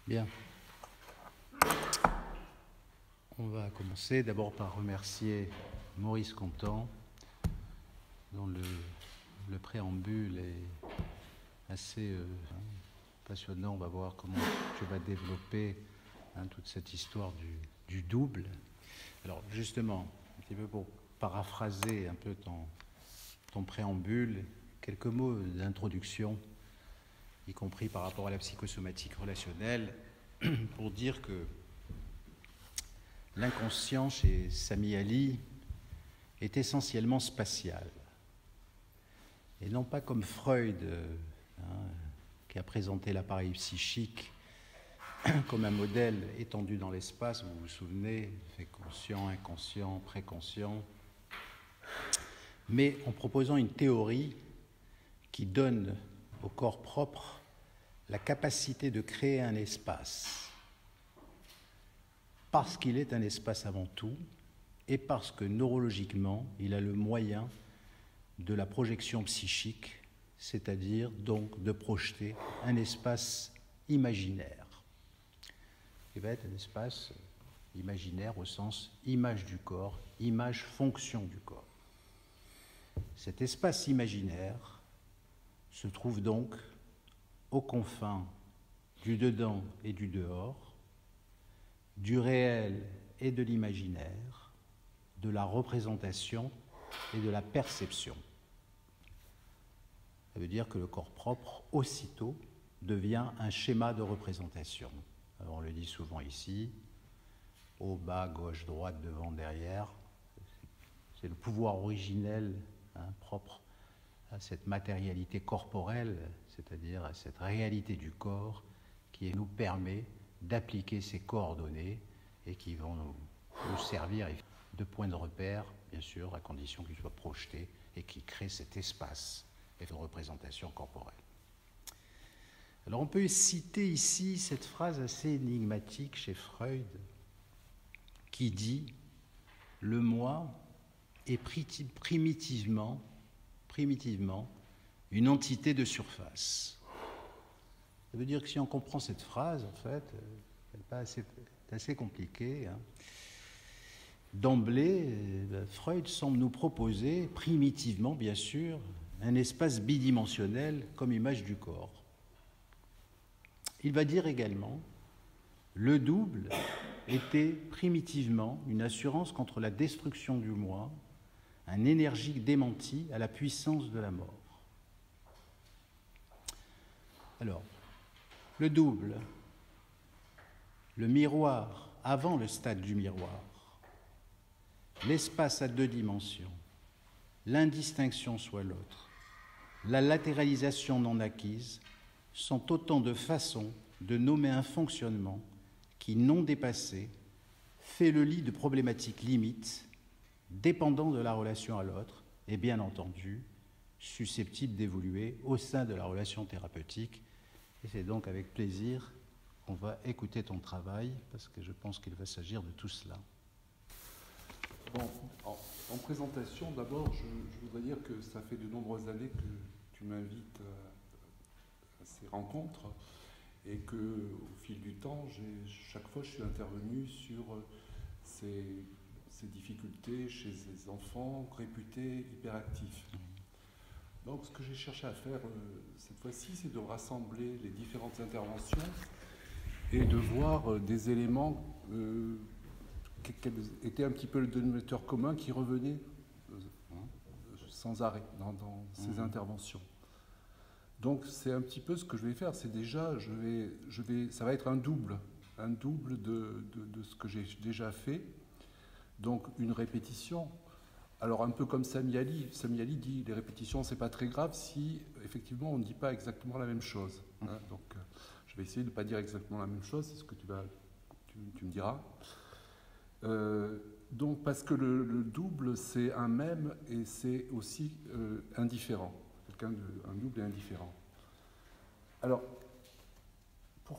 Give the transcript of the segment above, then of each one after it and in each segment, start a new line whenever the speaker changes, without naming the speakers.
Bien. On va commencer d'abord par remercier Maurice Contant, dont le préambule est assez passionnant. On va voir comment tu vas développer toute cette histoire du double. Alors justement, un petit peu pour paraphraser un peu ton préambule, quelques mots d'introduction, y compris par rapport à la psychosomatique relationnelle, pour dire que l'inconscient chez Samy Ali est essentiellement spatial. Et non pas comme Freud, qui a présenté l'appareil psychique comme un modèle étendu dans l'espace, vous vous souvenez, fait conscient, inconscient, préconscient, mais en proposant une théorie qui donne au corps propre la capacité de créer un espace, parce qu'il est un espace avant tout, et parce que neurologiquement, il a le moyen de la projection psychique, c'est-à-dire donc de projeter un espace imaginaire, qui va être un espace imaginaire au sens image du corps, image-fonction du corps. Cet espace imaginaire se trouve donc aux confins du dedans et du dehors, du réel et de l'imaginaire, de la représentation et de la perception. Ça veut dire que le corps propre, aussitôt, devient un schéma de représentation. Alors on le dit souvent ici, haut, bas, gauche, droite, devant, derrière. C'est le pouvoir originel propre à cette matérialité corporelle, c'est-à-dire à cette réalité du corps qui nous permet d'appliquer ces coordonnées et qui vont nous servir de point de repère, bien sûr, à condition qu'ils soient projetés et qui créent cet espace et de représentation corporelle. Alors on peut citer ici cette phrase assez énigmatique chez Freud qui dit « Le moi est primitivement une entité de surface ». Ça veut dire que si on comprend cette phrase, en fait, c'est assez compliqué. D'emblée, Freud semble nous proposer, primitivement bien sûr, un espace bidimensionnel comme image du corps. Il va dire également, le double était primitivement une assurance contre la destruction du moi, un énergique démenti à la puissance de la mort. Alors, le double, le miroir avant le stade du miroir, l'espace à deux dimensions, l'indistinction soit l'autre, la latéralisation non acquise sont autant de façons de nommer un fonctionnement qui, non dépassé, fait le lit de problématiques limites dépendant de la relation à l'autre et bien entendu susceptible d'évoluer au sein de la relation thérapeutique. Et c'est donc avec plaisir qu'on va écouter ton travail, parce que je pense qu'il va s'agir de tout cela.
Bon, en présentation, d'abord, je voudrais dire que ça fait de nombreuses années que tu m'invites à ces rencontres et que, au fil du temps, chaque fois je suis intervenu sur ces difficultés chez ces enfants réputés hyperactifs. Donc, ce que j'ai cherché à faire cette fois-ci, c'est de rassembler les différentes interventions et de voir des éléments quel était un petit peu le dénominateur commun qui revenait sans arrêt dans ces interventions. Donc, c'est un petit peu ce que je vais faire. C'est déjà, ça va être un double de ce que j'ai déjà fait. Donc, une répétition. Alors, un peu comme Samy Ali dit, les répétitions, c'est pas très grave si, effectivement, on ne dit pas exactement la même chose. Donc, je vais essayer de ne pas dire exactement la même chose, c'est ce que tu me diras. Donc, parce que le double, c'est un même et c'est aussi indifférent. Un double est indifférent. Alors,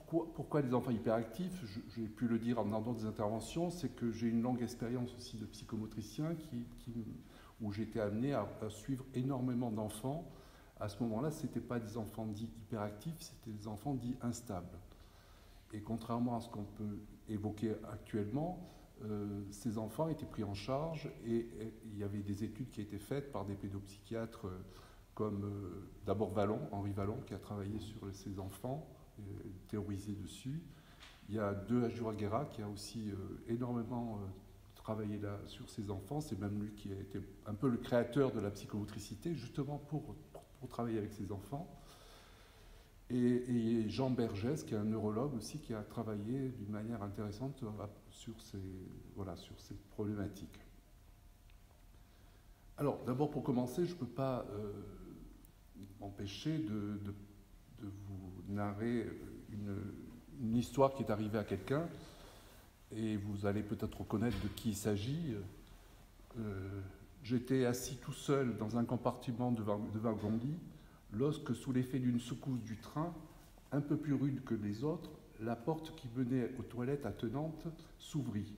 pourquoi les enfants hyperactifs ? J'ai pu le dire dans d'autres interventions, c'est que j'ai une longue expérience aussi de psychomotricien où j'étais amené à suivre énormément d'enfants. À ce moment-là, ce n'étaient pas des enfants dits hyperactifs, c'était des enfants dits instables. Et contrairement à ce qu'on peut évoquer actuellement, ces enfants étaient pris en charge et il y avait des études qui étaient faites par des pédopsychiatres comme d'abord Henri Vallon, qui a travaillé sur ces enfants, théorisé dessus. Il y a Dehajoura Guerra qui a aussi énormément travaillé là sur ces enfants. C'est même lui qui a été un peu le créateur de la psychomotricité, justement pour travailler avec ces enfants. Et Jean Bergès, qui est un neurologue aussi, qui a travaillé d'une manière intéressante sur ces problématiques. Alors, d'abord, pour commencer, je ne peux pas m'empêcher de vous narrer une histoire qui est arrivée à quelqu'un, et vous allez peut-être reconnaître de qui il s'agit. J'étais assis tout seul dans un compartiment de wagon-lit, lorsque, sous l'effet d'une secousse du train, un peu plus rude que les autres, la porte qui menait aux toilettes attenantes s'ouvrit,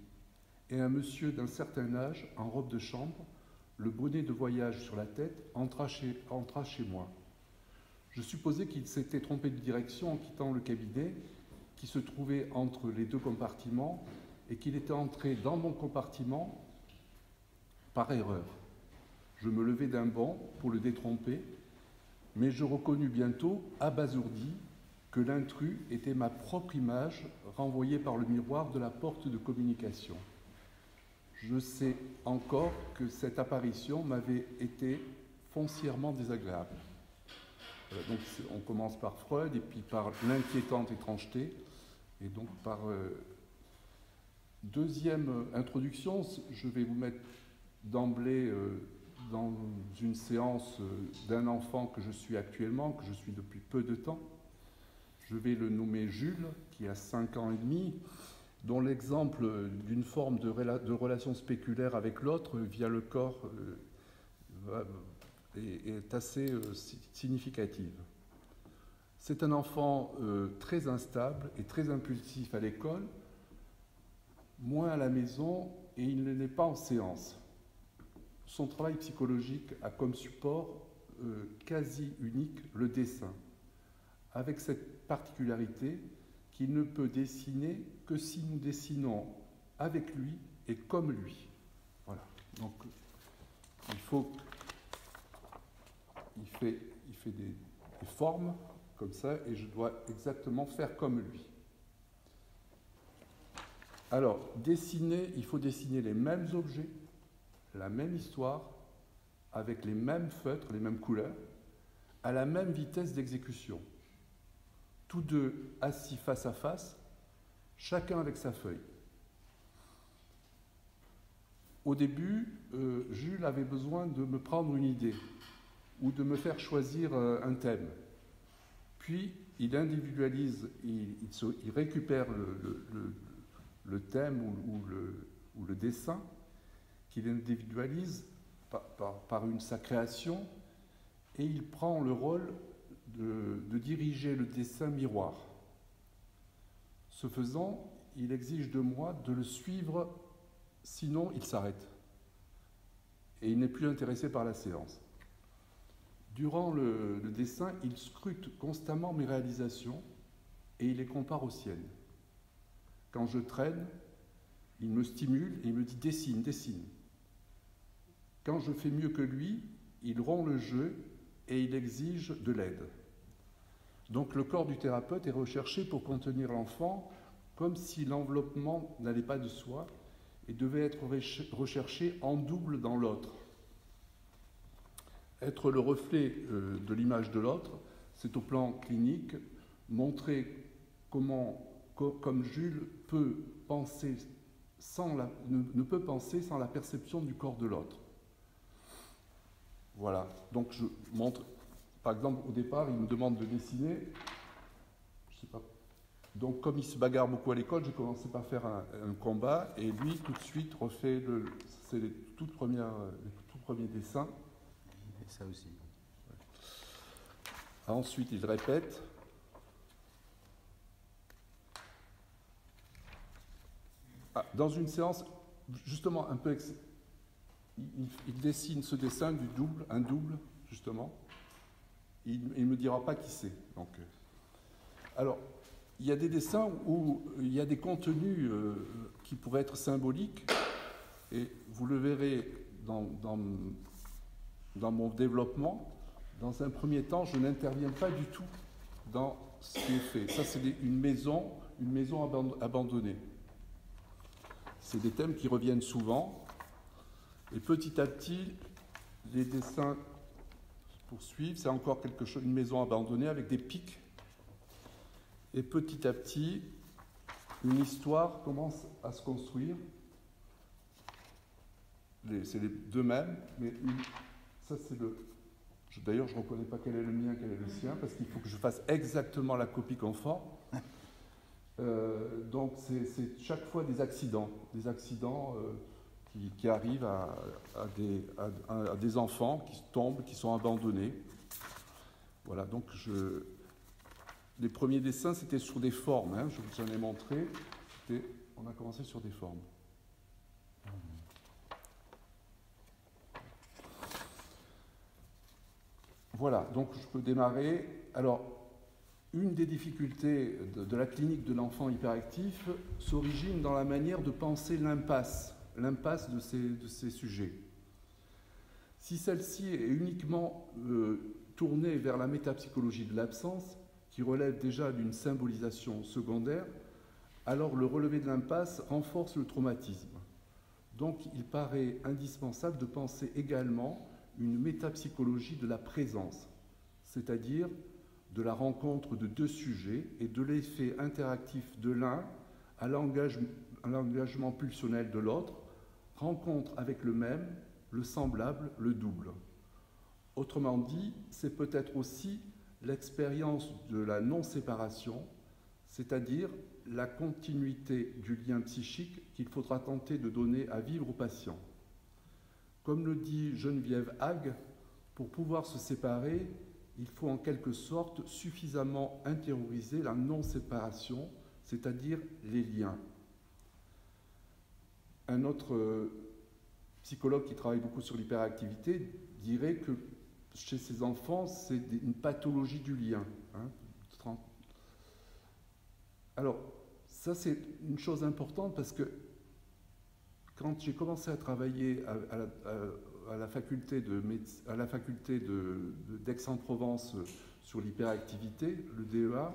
et un monsieur d'un certain âge, en robe de chambre, le bonnet de voyage sur la tête, entra chez moi. Je supposais qu'il s'était trompé de direction en quittant le cabinet, qui se trouvait entre les deux compartiments, et qu'il était entré dans mon compartiment par erreur. Je me levai d'un bond pour le détromper, mais je reconnus bientôt, abasourdi, que l'intrus était ma propre image renvoyée par le miroir de la porte de communication. Je sais encore que cette apparition m'avait été foncièrement désagréable. Donc on commence par Freud, et puis par l'inquiétante étrangeté, et donc par deuxième introduction, je vais vous mettre d'emblée dans une séance d'un enfant que je suis actuellement, que je suis depuis peu de temps. Je vais le nommer Jules, qui a 5 ans et demi, dont l'exemple d'une forme de relation spéculaire avec l'autre via le corps est assez significative. C'est un enfant très instable et très impulsif à l'école, moins à la maison, et il ne l'est pas en séance. Son travail psychologique a comme support quasi unique le dessin, avec cette particularité qu'il ne peut dessiner que si nous dessinons avec lui et comme lui. Voilà. Donc, il fait des formes comme ça, et je dois exactement faire comme lui. Alors, il faut dessiner les mêmes objets, la même histoire, avec les mêmes feutres, les mêmes couleurs, à la même vitesse d'exécution. Tous deux assis face à face, chacun avec sa feuille. Au début, Jules avait besoin de me prendre une idée ou de me faire choisir un thème. Puis, il individualise, il récupère le thème ou le dessin qu'il individualise par sa création, et il prend le rôle de diriger le dessin miroir. Ce faisant, il exige de moi de le suivre, sinon il s'arrête. Et il n'est plus intéressé par la séance. Durant le dessin, il scrute constamment mes réalisations et il les compare aux siennes. Quand je traîne, il me stimule et il me dit « dessine, dessine ». Quand je fais mieux que lui, il rompt le jeu et il exige de l'aide. Donc le corps du thérapeute est recherché pour contenir l'enfant, comme si l'enveloppement n'allait pas de soi et devait être recherché en double dans l'autre. Être le reflet de l'image de l'autre, c'est au plan clinique montrer comme Jules peut penser ne peut penser sans la perception du corps de l'autre. Voilà, donc je montre, par exemple, au départ, il me demande de dessiner, je sais pas. Donc, comme il se bagarre beaucoup à l'école, j'ai commencé par faire un combat, et lui, tout de suite, refait les tout premiers dessins.
Et ça aussi.
Ensuite, il répète. Dans une séance, justement, un peu... Il dessine ce dessin un double, justement. Il ne me dira pas qui c'est. Donc, alors, il y a des dessins où il y a des contenus qui pourraient être symboliques, et vous le verrez dans mon développement. Dans un premier temps, je n'interviens pas du tout dans ce qui est fait. Ça, c'est une maison abandonnée. C'est des thèmes qui reviennent souvent. Et petit à petit, les dessins se poursuivent. C'est encore quelque chose, une maison abandonnée avec des pics. Et petit à petit, une histoire commence à se construire. C'est les deux mêmes, mais ça c'est le... D'ailleurs, je ne reconnais pas quel est le mien, quel est le sien, parce qu'il faut que je fasse exactement la copie conforme. Donc c'est chaque fois des accidents qui arrivent à des enfants qui tombent, qui sont abandonnés. Voilà, donc les premiers dessins, c'était sur des formes, hein, je vous en ai montré. On a commencé sur des formes. Voilà, donc je peux démarrer. Alors, une des difficultés de la clinique de l'enfant hyperactif s'origine dans la manière de penser l'impasse de ces sujets. Si celle-ci est uniquement tournée vers la métapsychologie de l'absence, qui relève déjà d'une symbolisation secondaire, alors le relevé de l'impasse renforce le traumatisme. Donc il paraît indispensable de penser également une métapsychologie de la présence, c'est-à-dire de la rencontre de deux sujets et de l'effet interactif de l'un à l'engagement pulsionnel de l'autre, rencontre avec le même, le semblable, le double. Autrement dit, c'est peut-être aussi l'expérience de la non-séparation, c'est-à-dire la continuité du lien psychique qu'il faudra tenter de donner à vivre au patient. Comme le dit Geneviève Hague, pour pouvoir se séparer, il faut en quelque sorte suffisamment intérioriser la non-séparation, c'est-à-dire les liens. Un autre psychologue qui travaille beaucoup sur l'hyperactivité dirait que chez ces enfants, c'est une pathologie du lien. Hein. Alors, ça c'est une chose importante parce que quand j'ai commencé à travailler à la faculté d'Aix-en-Provence sur l'hyperactivité, le DEA,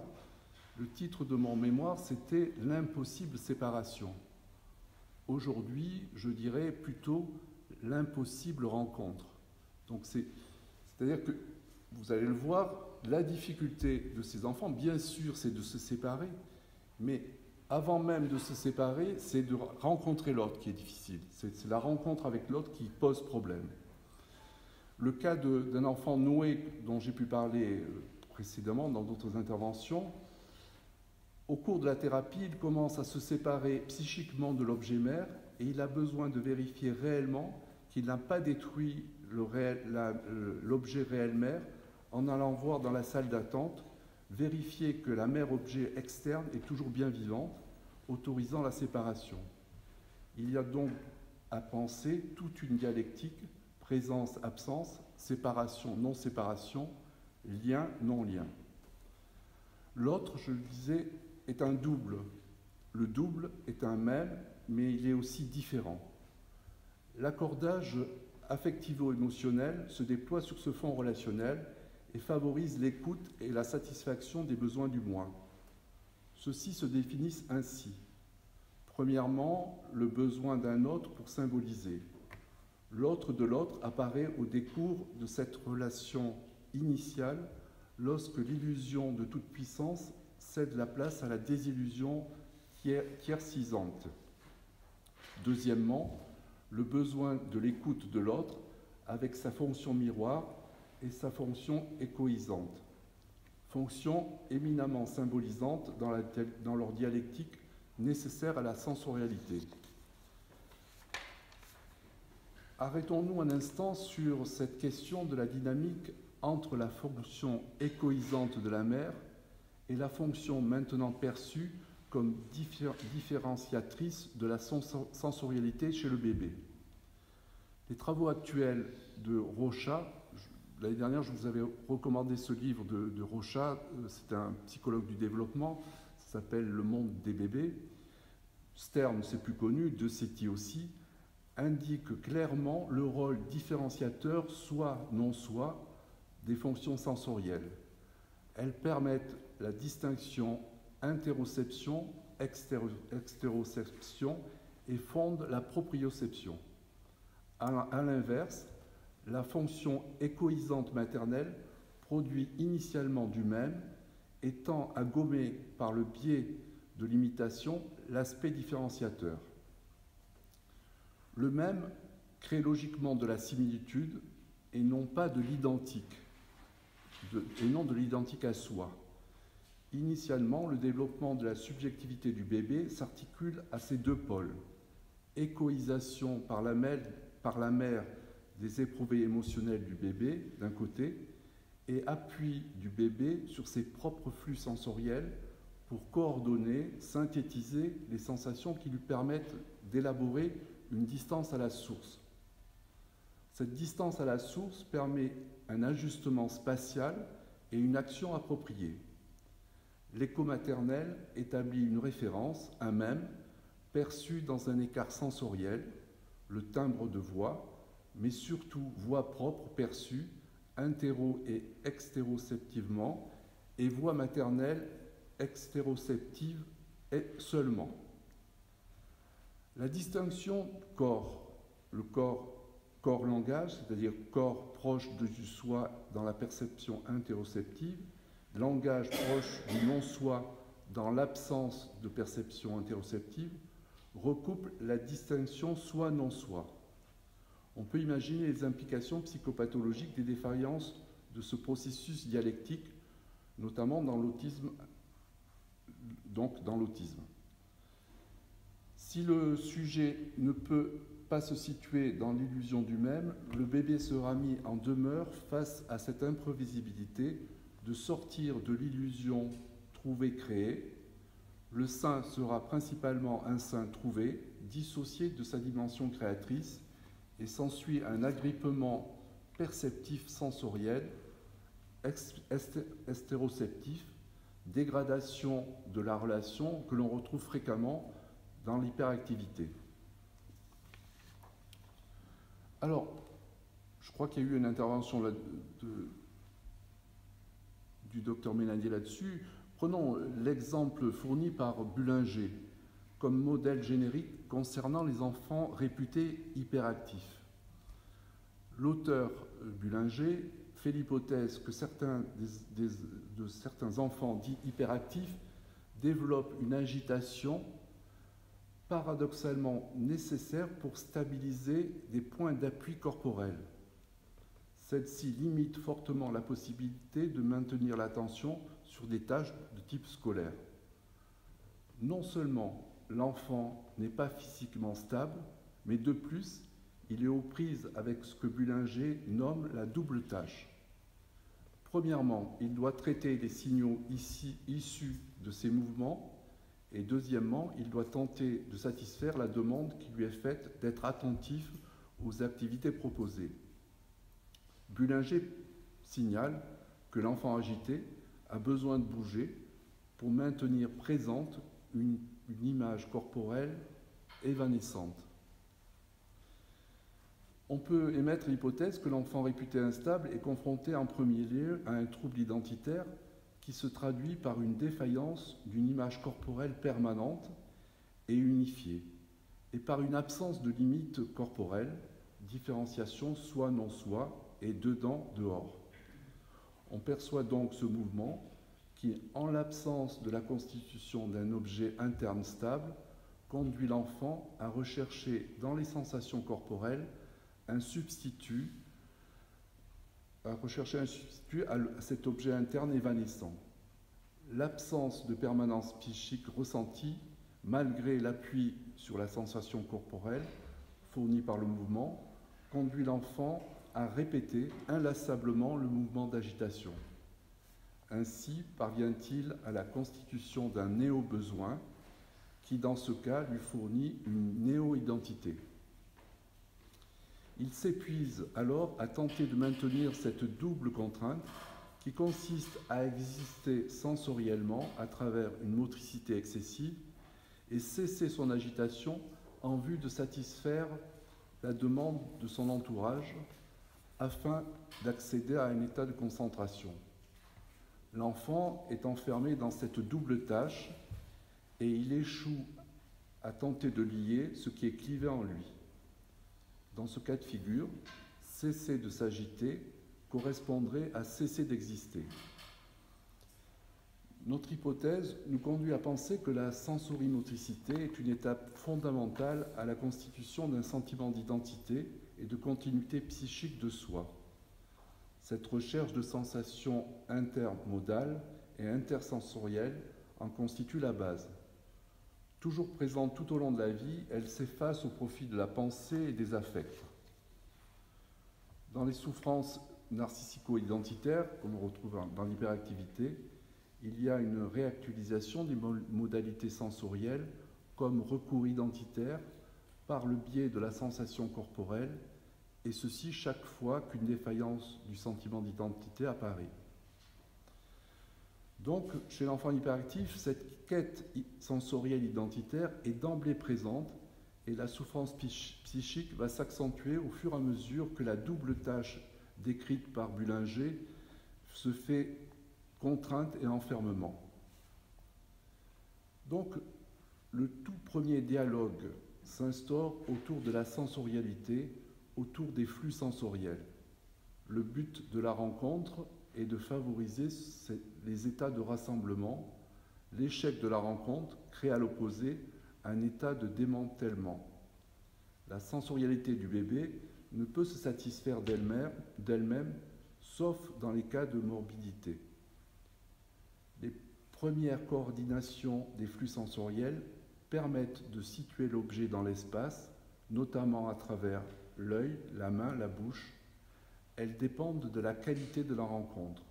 le titre de mon mémoire, c'était « L'impossible séparation ». Aujourd'hui, je dirais plutôt « L'impossible rencontre ». Donc c'est-à-dire que, vous allez le voir, la difficulté de ces enfants, bien sûr, c'est de se séparer, mais avant même de se séparer, c'est de rencontrer l'autre qui est difficile. C'est la rencontre avec l'autre qui pose problème. Le cas d'un enfant noué dont j'ai pu parler précédemment dans d'autres interventions, au cours de la thérapie, il commence à se séparer psychiquement de l'objet mère et il a besoin de vérifier réellement qu'il n'a pas détruit l'objet réel mère en allant voir dans la salle d'attente, vérifier que la mère-objet externe est toujours bien vivante, autorisant la séparation. Il y a donc à penser toute une dialectique, présence-absence, séparation-non-séparation, lien-non-lien. L'autre, je le disais, est un double. Le double est un même, mais il est aussi différent. L'accordage affectivo-émotionnel se déploie sur ce fond relationnel et favorise l'écoute et la satisfaction des besoins du moi. Ceux-ci se définissent ainsi. Premièrement, le besoin d'un autre pour symboliser. L'autre de l'autre apparaît au décours de cette relation initiale lorsque l'illusion de toute puissance cède la place à la désillusion tiers-cisante. Deuxièmement, le besoin de l'écoute de l'autre avec sa fonction miroir et sa fonction échoïsante. Fonction éminemment symbolisante dans leur dialectique nécessaire à la sensorialité. Arrêtons-nous un instant sur cette question de la dynamique entre la fonction échoïsante de la mère et la fonction maintenant perçue comme différenciatrice de la sensorialité chez le bébé. Les travaux actuels de Rocha, l'année dernière je vous avais recommandé ce livre de Rocha, c'est un psychologue du développement, s'appelle Le monde des bébés, Stern, c'est plus connu, De Cety aussi, indique clairement le rôle différenciateur, soit non soit, des fonctions sensorielles. Elles permettent la distinction interoception, extéroception et fondent la proprioception. À l'inverse, la fonction échoïsante maternelle produit initialement du même et tend à gommer par le biais de l'imitation l'aspect différenciateur. Le même crée logiquement de la similitude et non pas de l'identique, et non de l'identique à soi. Initialement, le développement de la subjectivité du bébé s'articule à ces deux pôles. Échoïsation par la mère des éprouvés émotionnels du bébé, d'un côté, et appui du bébé sur ses propres flux sensoriels pour coordonner, synthétiser les sensations qui lui permettent d'élaborer une distance à la source. Cette distance à la source permet un ajustement spatial et une action appropriée. L'écho maternel établit une référence, un même, perçu dans un écart sensoriel, le timbre de voix, mais surtout voix propre perçue, intéro- et extéroceptivement, et voix maternelle extéroceptive seulement. La distinction le corps-langage, c'est-à-dire corps proche du soi dans la perception interoceptive, langage proche du non-soi dans l'absence de perception interoceptive, recoupe la distinction soi-non-soi. On peut imaginer les implications psychopathologiques des défaillances de ce processus dialectique, notamment dans l'autisme. Si le sujet ne peut pas se situer dans l'illusion du même, le bébé sera mis en demeure face à cette imprévisibilité de sortir de l'illusion trouvée-créée. Le sein sera principalement un sein trouvé, dissocié de sa dimension créatrice, et s'ensuit un agrippement perceptif sensoriel, estéroceptif, dégradation de la relation que l'on retrouve fréquemment dans l'hyperactivité. Alors, je crois qu'il y a eu une intervention du docteur Ménadier là-dessus. Prenons l'exemple fourni par Bullinger comme modèle générique concernant les enfants réputés hyperactifs. L'auteur Bullinger fait l'hypothèse que certains enfants dits hyperactifs développent une agitation paradoxalement nécessaire pour stabiliser des points d'appui corporels. Celle-ci limite fortement la possibilité de maintenir l'attention sur des tâches de type scolaire. Non seulement l'enfant n'est pas physiquement stable, mais de plus, il est aux prises avec ce que Bullinger nomme la double tâche. Premièrement, il doit traiter les signaux issus de ses mouvements, et deuxièmement, il doit tenter de satisfaire la demande qui lui est faite d'être attentif aux activités proposées. Bullinger signale que l'enfant agité a besoin de bouger pour maintenir présente une image corporelle évanescente. On peut émettre l'hypothèse que l'enfant réputé instable est confronté en premier lieu à un trouble identitaire qui se traduit par une défaillance d'une image corporelle permanente et unifiée, et par une absence de limite corporelle, différenciation soi-non-soi et dedans-dehors. On perçoit donc ce mouvement qui, en l'absence de la constitution d'un objet interne stable, conduit l'enfant à rechercher dans les sensations corporelles un substitut à cet objet interne évanescent. L'absence de permanence psychique ressentie, malgré l'appui sur la sensation corporelle fournie par le mouvement, conduit l'enfant à répéter inlassablement le mouvement d'agitation. Ainsi parvient-il à la constitution d'un néo-besoin qui, dans ce cas, lui fournit une néo-identité. Il s'épuise alors à tenter de maintenir cette double contrainte qui consiste à exister sensoriellement à travers une motricité excessive et cesser son agitation en vue de satisfaire la demande de son entourage afin d'accéder à un état de concentration. L'enfant est enfermé dans cette double tâche et il échoue à tenter de lier ce qui est clivé en lui. Dans ce cas de figure, cesser de s'agiter correspondrait à cesser d'exister. Notre hypothèse nous conduit à penser que la sensorimotricité est une étape fondamentale à la constitution d'un sentiment d'identité et de continuité psychique de soi. Cette recherche de sensations intermodales et intersensorielles en constitue la base. Toujours présente tout au long de la vie, elle s'efface au profit de la pensée et des affects. Dans les souffrances narcissico-identitaires, qu'on retrouve dans l'hyperactivité, il y a une réactualisation des modalités sensorielles comme recours identitaire par le biais de la sensation corporelle, et ceci chaque fois qu'une défaillance du sentiment d'identité apparaît. Donc, chez l'enfant hyperactif, cette quête sensorielle identitaire est d'emblée présente et la souffrance psychique va s'accentuer au fur et à mesure que la double tâche décrite par Bullinger se fait contrainte et enfermement. Donc, le tout premier dialogue s'instaure autour de la sensorialité, autour des flux sensoriels. Le but de la rencontre est de favoriser les états de rassemblement. L'échec de la rencontre crée à l'opposé un état de démantèlement. La sensorialité du bébé ne peut se satisfaire d'elle-même, sauf dans les cas de morbidité. Les premières coordinations des flux sensoriels permettent de situer l'objet dans l'espace, notamment à travers l'œil, la main, la bouche. Elles dépendent de la qualité de la rencontre.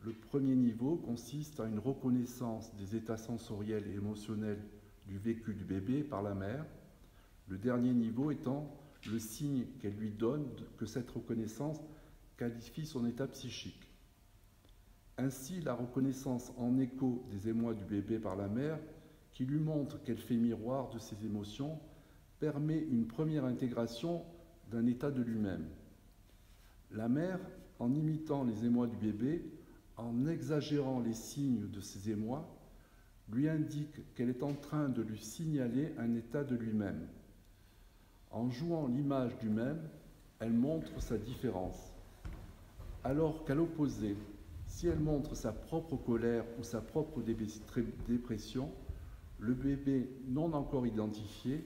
Le premier niveau consiste à une reconnaissance des états sensoriels et émotionnels du vécu du bébé par la mère, le dernier niveau étant le signe qu'elle lui donne que cette reconnaissance qualifie son état psychique. Ainsi, la reconnaissance en écho des émois du bébé par la mère, qui lui montre qu'elle fait miroir de ses émotions, permet une première intégration d'un état de lui-même. La mère, en imitant les émois du bébé, en exagérant les signes de ses émois, lui indique qu'elle est en train de lui signaler un état de lui-même. En jouant l'image du même, elle montre sa différence. Alors qu'à l'opposé, si elle montre sa propre colère ou sa propre dépression, le bébé non encore identifié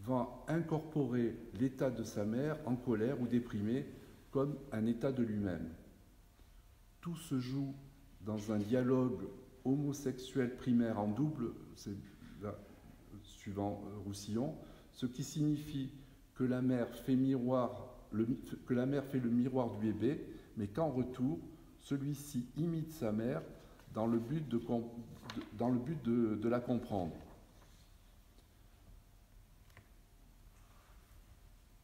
va incorporer l'état de sa mère en colère ou déprimé comme un état de lui-même. Tout se joue dans un dialogue homosexuel primaire en double, c'est là, suivant Roussillon, ce qui signifie que la mère fait le miroir du bébé, mais qu'en retour, celui-ci imite sa mère dans le but de la comprendre.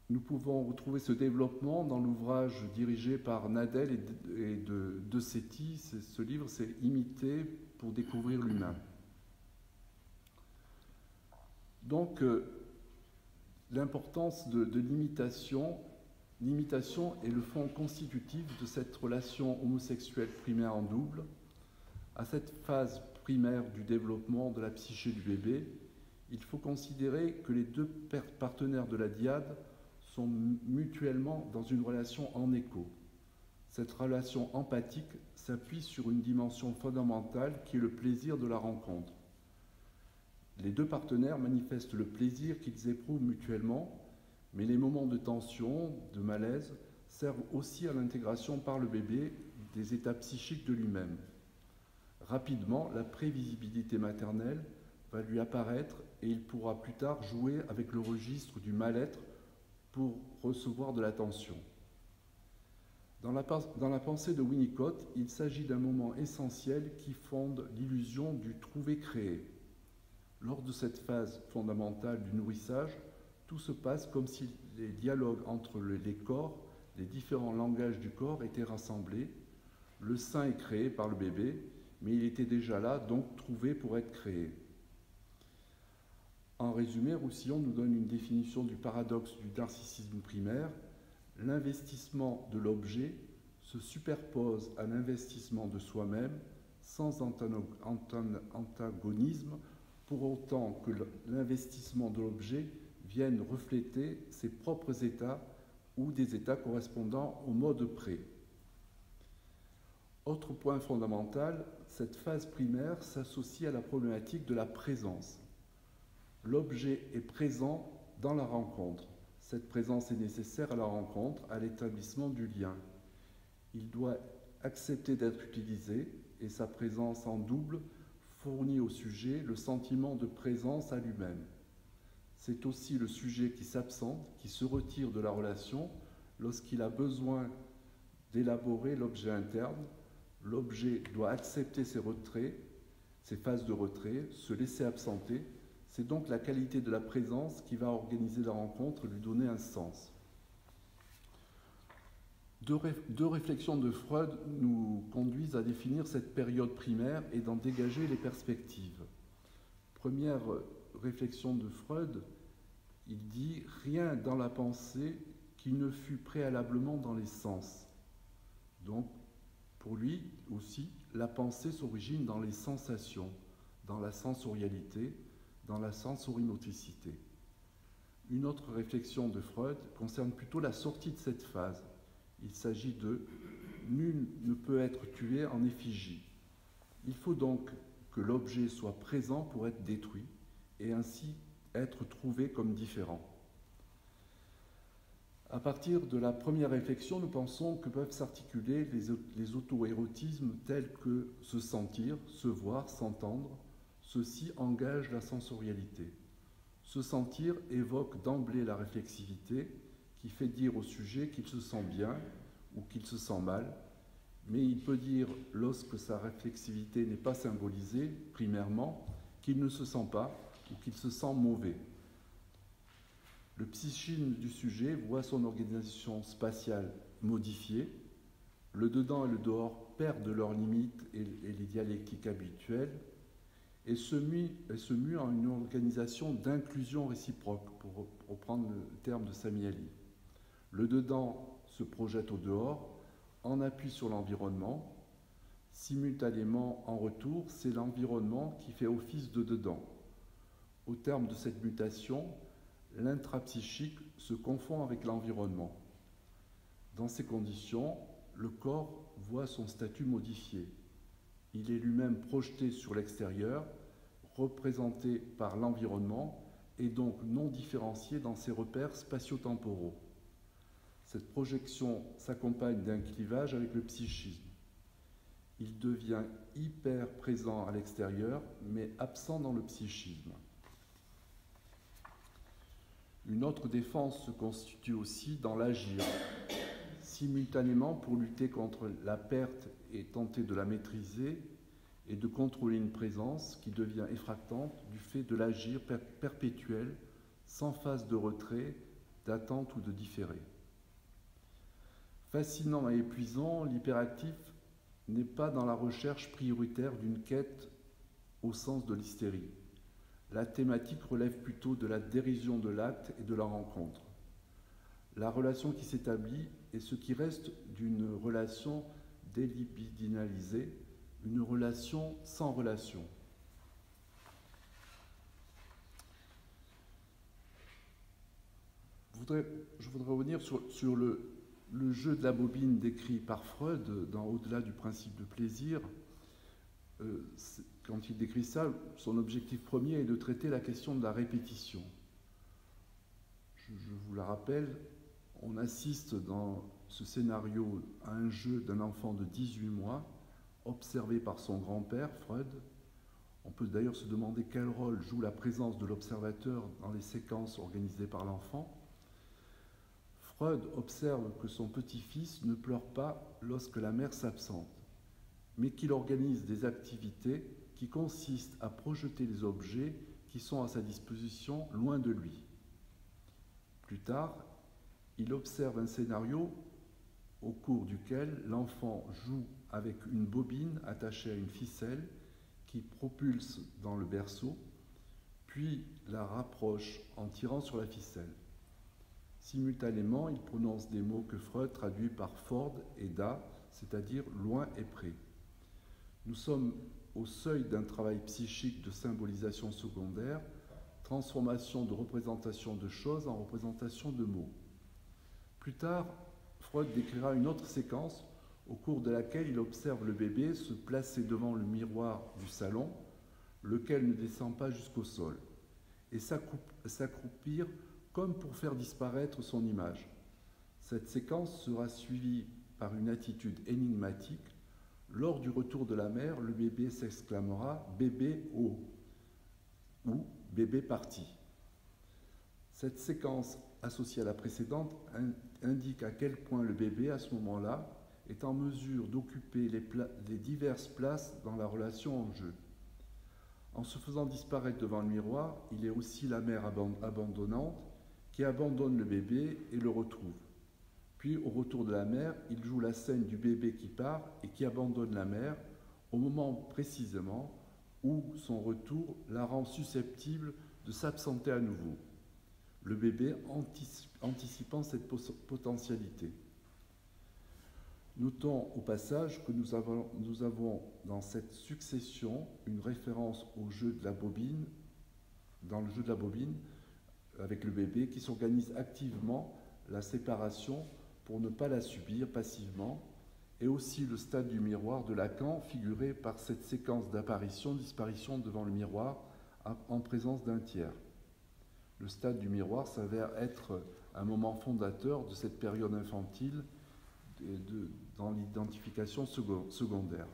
Nous pouvons retrouver ce développement dans l'ouvrage dirigé par Nadel et de Setti. Ce livre, c'est « Imiter pour découvrir l'humain ». Donc, l'importance de l'imitation. L'imitation est le fond constitutif de cette relation homosexuelle primaire en double. À cette phase primaire du développement de la psyché du bébé, il faut considérer que les deux partenaires de la dyade sont mutuellement dans une relation en écho. Cette relation empathique s'appuie sur une dimension fondamentale qui est le plaisir de la rencontre. Les deux partenaires manifestent le plaisir qu'ils éprouvent mutuellement, mais les moments de tension, de malaise, servent aussi à l'intégration par le bébé des états psychiques de lui-même. Rapidement, la prévisibilité maternelle va lui apparaître et il pourra plus tard jouer avec le registre du mal-être pour recevoir de l'attention. Dans la pensée de Winnicott, il s'agit d'un moment essentiel qui fonde l'illusion du trouvé-créé. Lors de cette phase fondamentale du nourrissage, tout se passe comme si les dialogues entre les corps, les différents langages du corps étaient rassemblés. Le sein est créé par le bébé, mais il était déjà là, donc trouvé pour être créé. En résumé, Roussillon nous donne une définition du paradoxe du narcissisme primaire. L'investissement de l'objet se superpose à l'investissement de soi-même sans antagonisme, pour autant que l'investissement de l'objet vienne refléter ses propres états ou des états correspondant au mode pré. Autre point fondamental, cette phase primaire s'associe à la problématique de la présence. L'objet est présent dans la rencontre. Cette présence est nécessaire à la rencontre, à l'établissement du lien. Il doit accepter d'être utilisé et sa présence en double fournit au sujet le sentiment de présence à lui-même. C'est aussi le sujet qui s'absente, qui se retire de la relation lorsqu'il a besoin d'élaborer l'objet interne. L'objet doit accepter ses retraits, ses phases de retrait, se laisser absenter. C'est donc la qualité de la présence qui va organiser la rencontre, lui donner un sens. Deux réflexions de Freud nous conduisent à définir cette période primaire et d'en dégager les perspectives. Première réflexion de Freud, il dit « Rien dans la pensée qui ne fût préalablement dans les sens ». Donc, pour lui aussi, la pensée s'origine dans les sensations, dans la sensorialité, dans la sensorimotricité. Une autre réflexion de Freud concerne plutôt la sortie de cette phase. Il s'agit de « nul ne peut être tué en effigie ». Il faut donc que l'objet soit présent pour être détruit et ainsi être trouvé comme différent. À partir de la première réflexion, nous pensons que peuvent s'articuler les auto-érotismes tels que se sentir, se voir, s'entendre. Ceci engage la sensorialité. Se sentir évoque d'emblée la réflexivité qui fait dire au sujet qu'il se sent bien ou qu'il se sent mal, mais il peut dire, lorsque sa réflexivité n'est pas symbolisée, primairement, qu'il ne se sent pas ou qu'il se sent mauvais. Le psychisme du sujet voit son organisation spatiale modifiée. Le dedans et le dehors perdent leurs limites et les dialectiques habituelles et se muent en une organisation d'inclusion réciproque, pour reprendre le terme de Samiali. Le dedans se projette au dehors, en appui sur l'environnement. Simultanément, en retour, c'est l'environnement qui fait office de dedans. Au terme de cette mutation, l'intrapsychique se confond avec l'environnement. Dans ces conditions, le corps voit son statut modifié. Il est lui-même projeté sur l'extérieur, représenté par l'environnement et donc non différencié dans ses repères spatio-temporaux. Cette projection s'accompagne d'un clivage avec le psychisme. Il devient hyper présent à l'extérieur, mais absent dans le psychisme. Une autre défense se constitue aussi dans l'agir. Simultanément, pour lutter contre la perte et tenter de la maîtriser et de contrôler une présence qui devient effractante du fait de l'agir perpétuel, sans phase de retrait, d'attente ou de différé. Fascinant et épuisant, l'hyperactif n'est pas dans la recherche prioritaire d'une quête au sens de l'hystérie. La thématique relève plutôt de la dérision de l'acte et de la rencontre. La relation qui s'établit est ce qui reste d'une relation délibidinalisée, une relation sans relation. Je voudrais revenir sur le jeu de la bobine décrit par Freud dans Au-delà du principe de plaisir. Quand il décrit ça, son objectif premier est de traiter la question de la répétition. Je vous la rappelle, on assiste dans ce scénario à un jeu d'un enfant de 18 mois, observé par son grand-père, Freud. On peut d'ailleurs se demander quel rôle joue la présence de l'observateur dans les séquences organisées par l'enfant. Freud observe que son petit-fils ne pleure pas lorsque la mère s'absente, mais qu'il organise des activités qui consistent à projeter les objets qui sont à sa disposition loin de lui. Plus tard, il observe un scénario au cours duquel l'enfant joue avec une bobine attachée à une ficelle qui propulse dans le berceau, puis la rapproche en tirant sur la ficelle. Simultanément, il prononce des mots que Freud traduit par Ford et Da, c'est-à-dire loin et près. Nous sommes au seuil d'un travail psychique de symbolisation secondaire, transformation de représentation de choses en représentation de mots. Plus tard, Freud décrira une autre séquence au cours de laquelle il observe le bébé se placer devant le miroir du salon, lequel ne descend pas jusqu'au sol, et s'accroupir comme pour faire disparaître son image. Cette séquence sera suivie par une attitude énigmatique. Lors du retour de la mère, le bébé s'exclamera « bébé au » ou « bébé parti ». Cette séquence associée à la précédente indique à quel point le bébé, à ce moment-là, est en mesure d'occuper les diverses places dans la relation en jeu. En se faisant disparaître devant le miroir, il est aussi la mère abandonnante qui abandonne le bébé et le retrouve. Puis, au retour de la mère, il joue la scène du bébé qui part et qui abandonne la mère au moment précisément où son retour la rend susceptible de s'absenter à nouveau, le bébé anticipant cette potentialité. Notons au passage que nous avons dans cette succession une référence au jeu de la bobine, dans le jeu de la bobine, avec le bébé qui s'organise activement la séparation pour ne pas la subir passivement, et aussi le stade du miroir de Lacan figuré par cette séquence d'apparition-disparition devant le miroir en présence d'un tiers. Le stade du miroir s'avère être un moment fondateur de cette période infantile dans l'identification secondaire.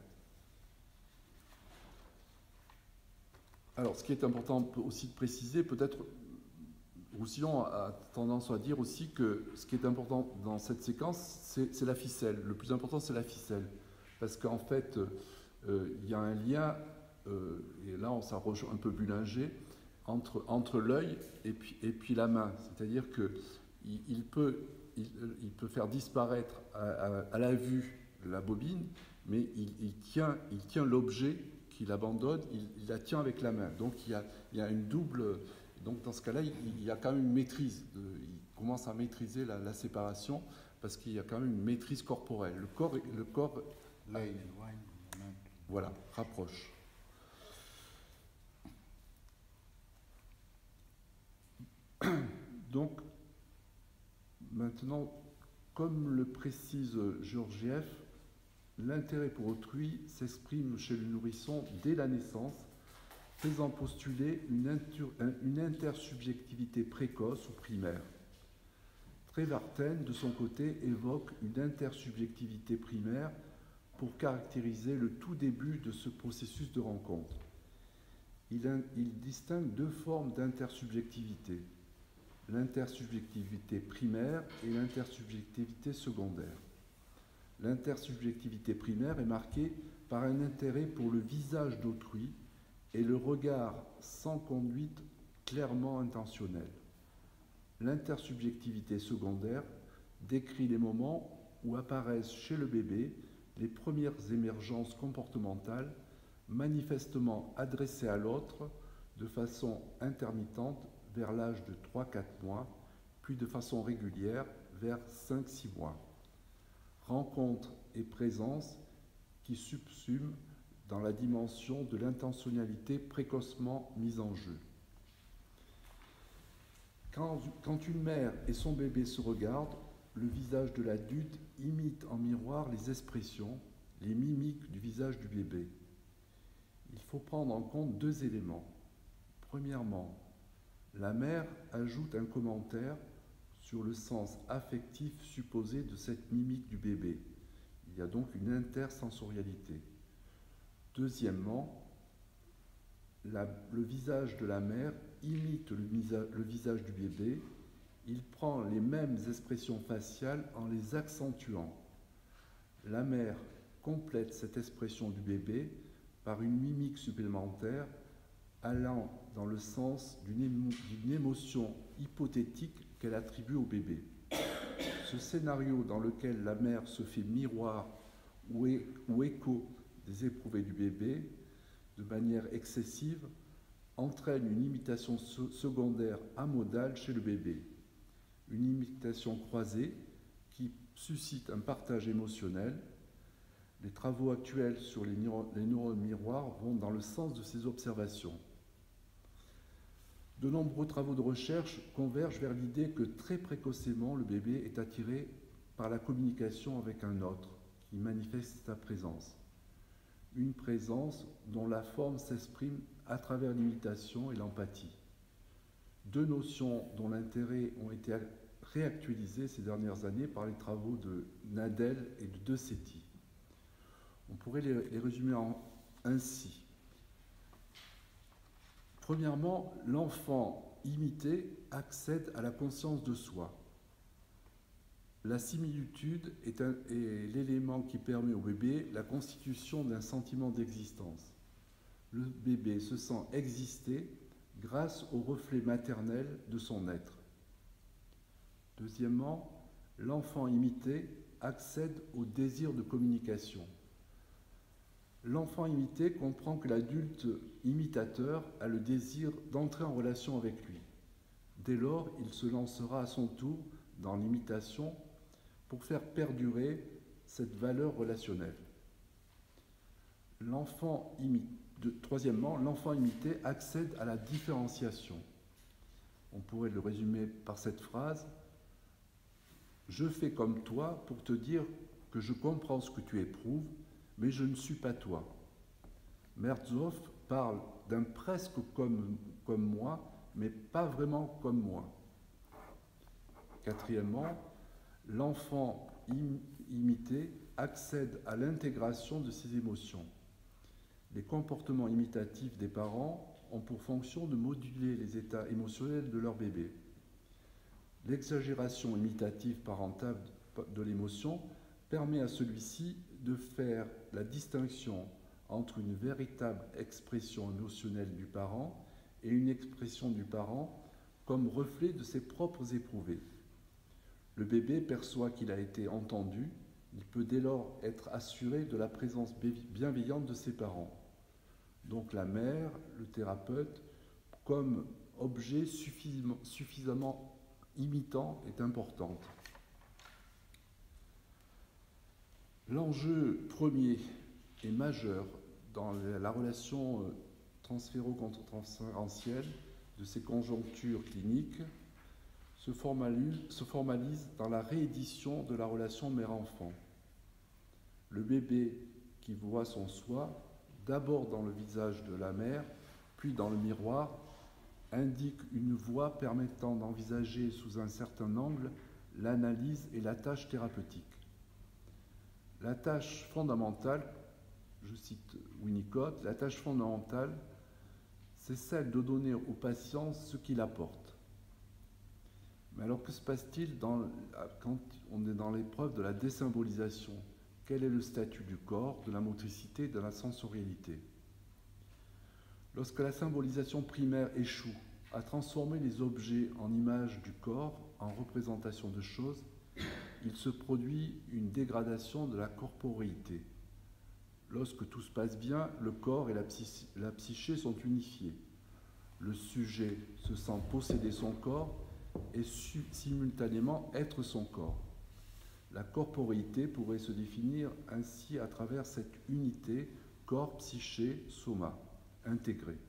Alors, ce qui est important aussi de préciser, peut-être, Roussillon a tendance à dire aussi que ce qui est important dans cette séquence, c'est la ficelle. Le plus important, c'est la ficelle. Parce qu'en fait, il y a un lien, et là, on s'arroge un peu Bullinger, entre l'œil et puis la main. C'est-à-dire qu'il peut faire disparaître à la vue la bobine, mais il tient l'objet qu'il abandonne, il la tient avec la main. Donc il y a une double... Donc dans ce cas-là, il y a quand même une maîtrise. Il commence à maîtriser la séparation parce qu'il y a quand même une maîtrise corporelle. Le corps
là, il éloigne,
voilà, rapproche. Donc, maintenant, comme le précise Georgiev, l'intérêt pour autrui s'exprime chez le nourrisson dès la naissance, faisant postuler une intersubjectivité précoce ou primaire. Trevarten, de son côté, évoque une intersubjectivité primaire pour caractériser le tout début de ce processus de rencontre. Il distingue deux formes d'intersubjectivité, l'intersubjectivité primaire et l'intersubjectivité secondaire. L'intersubjectivité primaire est marquée par un intérêt pour le visage d'autrui et le regard sans conduite clairement intentionnelle. L'intersubjectivité secondaire décrit les moments où apparaissent chez le bébé les premières émergences comportementales manifestement adressées à l'autre de façon intermittente vers l'âge de 3-4 mois, puis de façon régulière vers 5-6 mois. Rencontre et présence qui subsument dans la dimension de l'intentionnalité précocement mise en jeu. Quand une mère et son bébé se regardent, le visage de l'adulte imite en miroir les expressions, les mimiques du visage du bébé. Il faut prendre en compte deux éléments. Premièrement, la mère ajoute un commentaire sur le sens affectif supposé de cette mimique du bébé. Il y a donc une intersensorialité. Deuxièmement, le visage de la mère imite le visage du bébé. Il prend les mêmes expressions faciales en les accentuant. La mère complète cette expression du bébé par une mimique supplémentaire allant dans le sens d'une émotion hypothétique qu'elle attribue au bébé. ce scénario dans lequel la mère se fait miroir ou écho des éprouvés du bébé de manière excessive entraîne une imitation secondaire amodale chez le bébé, une imitation croisée qui suscite un partage émotionnel. Les travaux actuels sur les neurones miroirs vont dans le sens de ces observations. De nombreux travaux de recherche convergent vers l'idée que très précocement, le bébé est attiré par la communication avec un autre qui manifeste sa présence. Une présence dont la forme s'exprime à travers l'imitation et l'empathie. Deux notions dont l'intérêt ont été réactualisés ces dernières années par les travaux de Nadel et de De Setti. On pourrait les résumer ainsi. Premièrement, l'enfant imité accède à la conscience de soi. La similitude est l'élément qui permet au bébé la constitution d'un sentiment d'existence. Le bébé se sent exister grâce au reflet maternel de son être. Deuxièmement, l'enfant imité accède au désir de communication. L'enfant imité comprend que l'adulte imitateur a le désir d'entrer en relation avec lui. Dès lors, il se lancera à son tour dans l'imitation pour faire perdurer cette valeur relationnelle. Troisièmement, l'enfant imité accède à la différenciation. On pourrait le résumer par cette phrase: « Je fais comme toi pour te dire que je comprends ce que tu éprouves, mais je ne suis pas toi. » Merzoff parle d'un presque comme moi, mais pas vraiment comme moi. Quatrièmement, l'enfant imité accède à l'intégration de ses émotions. Les comportements imitatifs des parents ont pour fonction de moduler les états émotionnels de leur bébé. L'exagération imitative parentale de l'émotion permet à celui-ci de faire la distinction entre une véritable expression émotionnelle du parent et une expression du parent comme reflet de ses propres éprouvés. Le bébé perçoit qu'il a été entendu, il peut dès lors être assuré de la présence bienveillante de ses parents. Donc la mère, le thérapeute, comme objet suffisamment imitant est importante. L'enjeu premier et majeur dans la relation transféro-contre-transférentielle de ces conjonctures cliniques se formalise dans la réédition de la relation mère-enfant. Le bébé qui voit son soi, d'abord dans le visage de la mère, puis dans le miroir, indique une voie permettant d'envisager sous un certain angle l'analyse et la tâche thérapeutique. La tâche fondamentale, je cite Winnicott, la tâche fondamentale, c'est celle de donner au patient ce qu'il apporte. Mais alors que se passe-t-il quand on est dans l'épreuve de la désymbolisation? Quel est le statut du corps, de la motricité, de la sensorialité? Lorsque la symbolisation primaire échoue à transformer les objets en images du corps, en représentation de choses, il se produit une dégradation de la corporéité. Lorsque tout se passe bien, le corps et la psyché sont unifiés. Le sujet se sent posséder son corps et simultanément être son corps. La corporéité pourrait se définir ainsi à travers cette unité corps, psyché, soma, intégrée.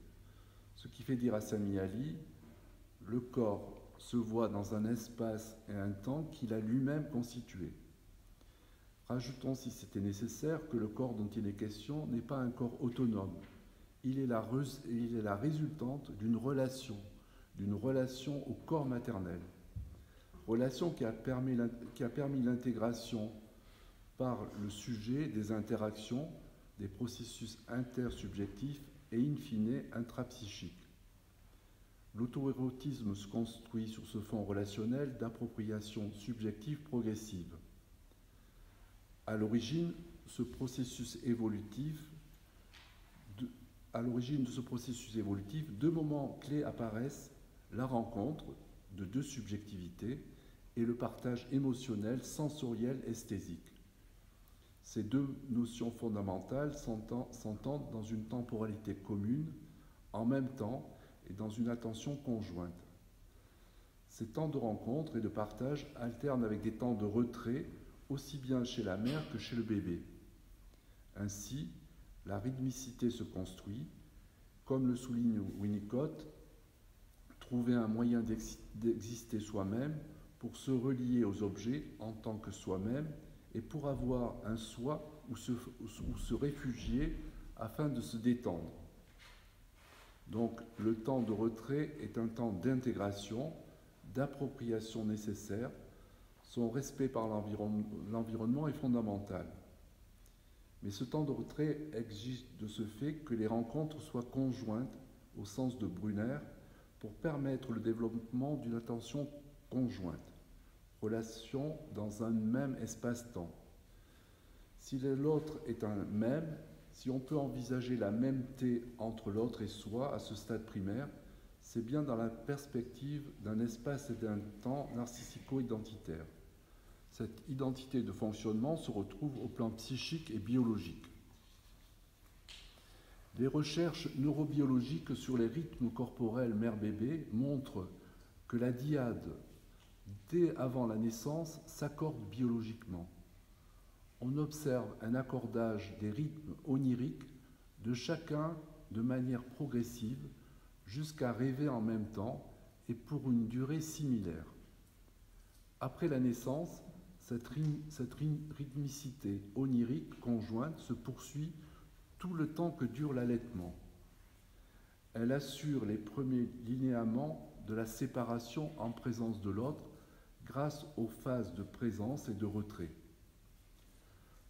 Ce qui fait dire à Sami Ali, le corps se voit dans un espace et un temps qu'il a lui-même constitué. Rajoutons, si c'était nécessaire, que le corps dont il est question n'est pas un corps autonome. Il est la résultante d'une relation au corps maternel. Relation qui a permis l'intégration par le sujet des interactions, des processus intersubjectifs et in fine intrapsychiques. L'auto-érotisme se construit sur ce fond relationnel d'appropriation subjective progressive. À l'origine de ce processus évolutif, deux moments clés apparaissent: la rencontre de deux subjectivités et le partage émotionnel, sensoriel, esthésique. Ces deux notions fondamentales s'entendent dans une temporalité commune, en même temps et dans une attention conjointe. Ces temps de rencontre et de partage alternent avec des temps de retrait, aussi bien chez la mère que chez le bébé. Ainsi, la rythmicité se construit, comme le souligne Winnicott, trouver un moyen d'exister soi-même pour se relier aux objets en tant que soi-même et pour avoir un soi où se réfugier afin de se détendre. Donc le temps de retrait est un temps d'intégration, d'appropriation nécessaire. Son respect par l'environnement est fondamental. Mais ce temps de retrait exige de ce fait que les rencontres soient conjointes au sens de Brunner pour permettre le développement d'une attention conjointe, relation dans un même espace-temps. Si l'autre est un même, si on peut envisager la mêmeté entre l'autre et soi à ce stade primaire, c'est bien dans la perspective d'un espace et d'un temps narcissico-identitaire. Cette identité de fonctionnement se retrouve au plan psychique et biologique. Les recherches neurobiologiques sur les rythmes corporels mère-bébé montrent que la dyade, dès avant la naissance, s'accorde biologiquement. On observe un accordage des rythmes oniriques de chacun de manière progressive jusqu'à rêver en même temps et pour une durée similaire. Après la naissance, cette rythmicité onirique conjointe se poursuit tout le temps que dure l'allaitement. Elle assure les premiers linéaments de la séparation en présence de l'autre grâce aux phases de présence et de retrait.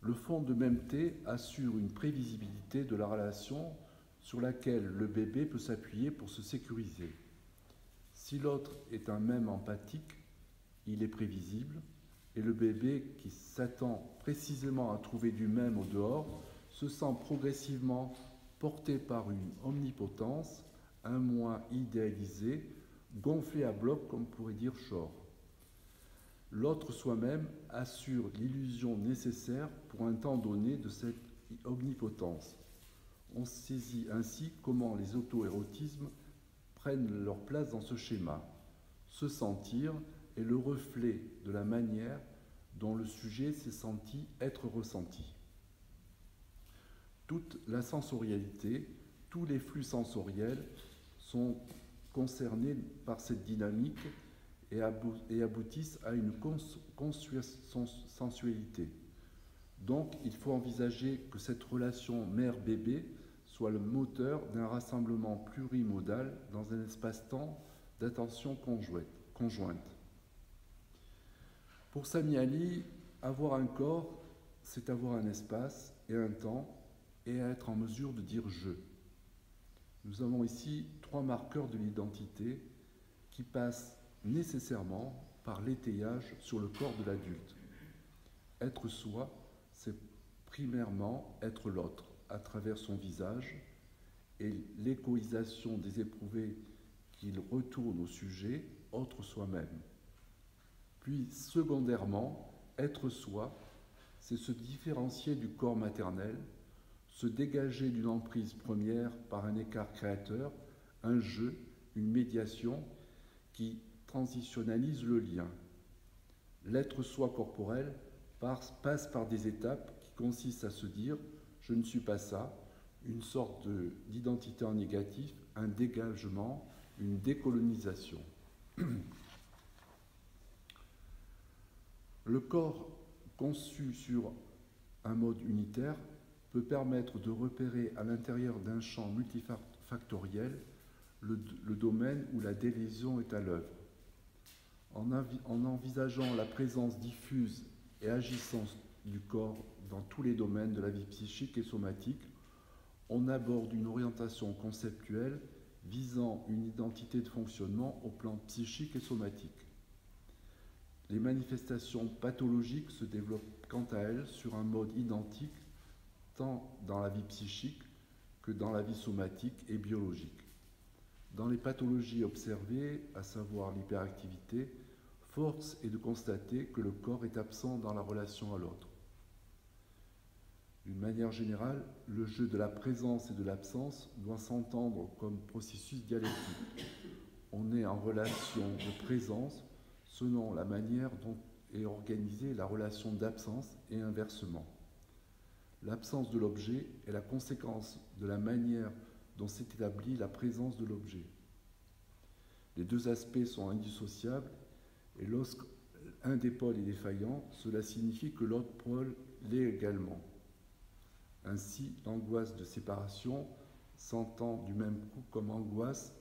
Le fond de mêmeté assure une prévisibilité de la relation sur laquelle le bébé peut s'appuyer pour se sécuriser. Si l'autre est un même empathique, il est prévisible, et le bébé qui s'attend précisément à trouver du même au dehors se sent progressivement porté par une omnipotence, un moi idéalisé, gonflé à bloc comme pourrait dire Shor. L'autre soi-même assure l'illusion nécessaire pour un temps donné de cette omnipotence. On saisit ainsi comment les auto-érotismes prennent leur place dans ce schéma. Se sentir est le reflet de la manière dont le sujet s'est senti être ressenti. Toute la sensorialité, tous les flux sensoriels sont concernés par cette dynamique et aboutissent à une sensualité. Donc, il faut envisager que cette relation mère-bébé soit le moteur d'un rassemblement plurimodal dans un espace-temps d'attention conjointe. Pour Sami Ali, avoir un corps, c'est avoir un espace et un temps et être en mesure de dire « je ». Nous avons ici 3 marqueurs de l'identité qui passent nécessairement par l'étayage sur le corps de l'adulte. Être soi, c'est primairement être l'autre à travers son visage et l'échoïsation des éprouvés qu'il retourne au sujet, autre soi-même. Puis, secondairement, être soi, c'est se différencier du corps maternel, se dégager d'une emprise première par un écart créateur, un jeu, une médiation qui transitionnalise le lien. L'être soi corporel passe par des étapes qui consistent à se dire « je ne suis pas ça », une sorte d'identité en négatif, un dégagement, une décolonisation. Le corps conçu sur un mode unitaire peut permettre de repérer à l'intérieur d'un champ multifactoriel le domaine où la délésion est à l'œuvre. En envisageant la présence diffuse et agissante du corps dans tous les domaines de la vie psychique et somatique, on aborde une orientation conceptuelle visant une identité de fonctionnement au plan psychique et somatique. Les manifestations pathologiques se développent quant à elles sur un mode identique tant dans la vie psychique que dans la vie somatique et biologique. Dans les pathologies observées, à savoir l'hyperactivité, Force est de constater que le corps est absent dans la relation à l'autre. D'une manière générale, le jeu de la présence et de l'absence doit s'entendre comme processus dialectique. On est en relation de présence selon la manière dont est organisée la relation d'absence et inversement. L'absence de l'objet est la conséquence de la manière dont s'est établie la présence de l'objet. Les deux aspects sont indissociables et lorsqu'un des pôles est défaillant, cela signifie que l'autre pôle l'est également. Ainsi, l'angoisse de séparation s'entend du même coup comme angoisse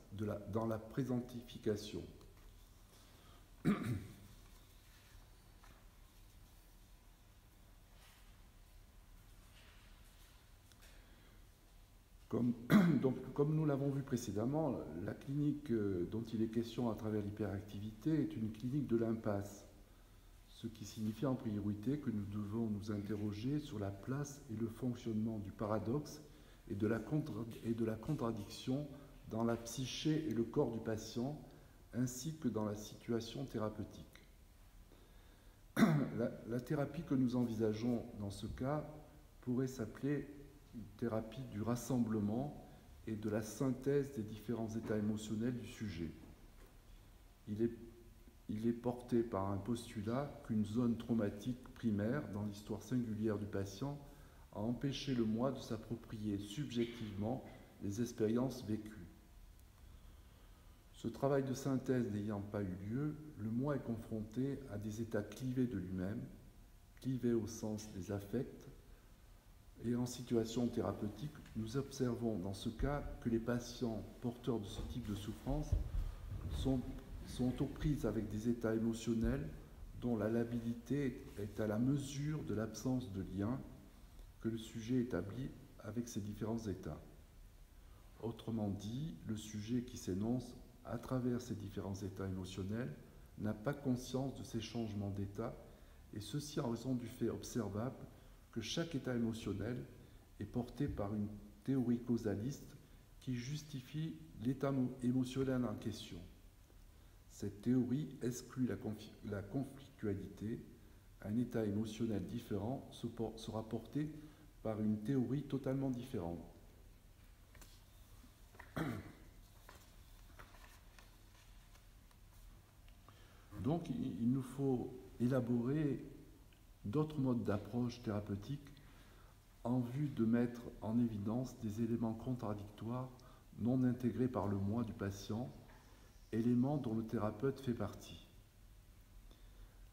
dans la présentification. Comme nous l'avons vu précédemment, la clinique dont il est question à travers l'hyperactivité est une clinique de l'impasse, ce qui signifie en priorité que nous devons nous interroger sur la place et le fonctionnement du paradoxe et de la contradiction dans la psyché et le corps du patient, ainsi que dans la situation thérapeutique. La thérapie que nous envisageons dans ce cas pourrait s'appeler une thérapie du rassemblement et de la synthèse des différents états émotionnels du sujet. Il est porté par un postulat qu'une zone traumatique primaire dans l'histoire singulière du patient a empêché le moi de s'approprier subjectivement les expériences vécues. Ce travail de synthèse n'ayant pas eu lieu, le moi est confronté à des états clivés de lui-même, clivés au sens des affects, et en situation thérapeutique, nous observons dans ce cas que les patients porteurs de ce type de souffrance sont aux prises avec des états émotionnels dont la labilité est à la mesure de l'absence de lien que le sujet établit avec ces différents états. Autrement dit, le sujet qui s'énonce à travers ces différents états émotionnels n'a pas conscience de ces changements d'état, et ceci en raison du fait observable que chaque état émotionnel est porté par une théorie causaliste qui justifie l'état émotionnel en question. Cette théorie exclut la conflictualité. Un état émotionnel différent sera porté par une théorie totalement différente. Donc, il nous faut élaborer d'autres modes d'approche thérapeutique en vue de mettre en évidence des éléments contradictoires non intégrés par le moi du patient, éléments dont le thérapeute fait partie.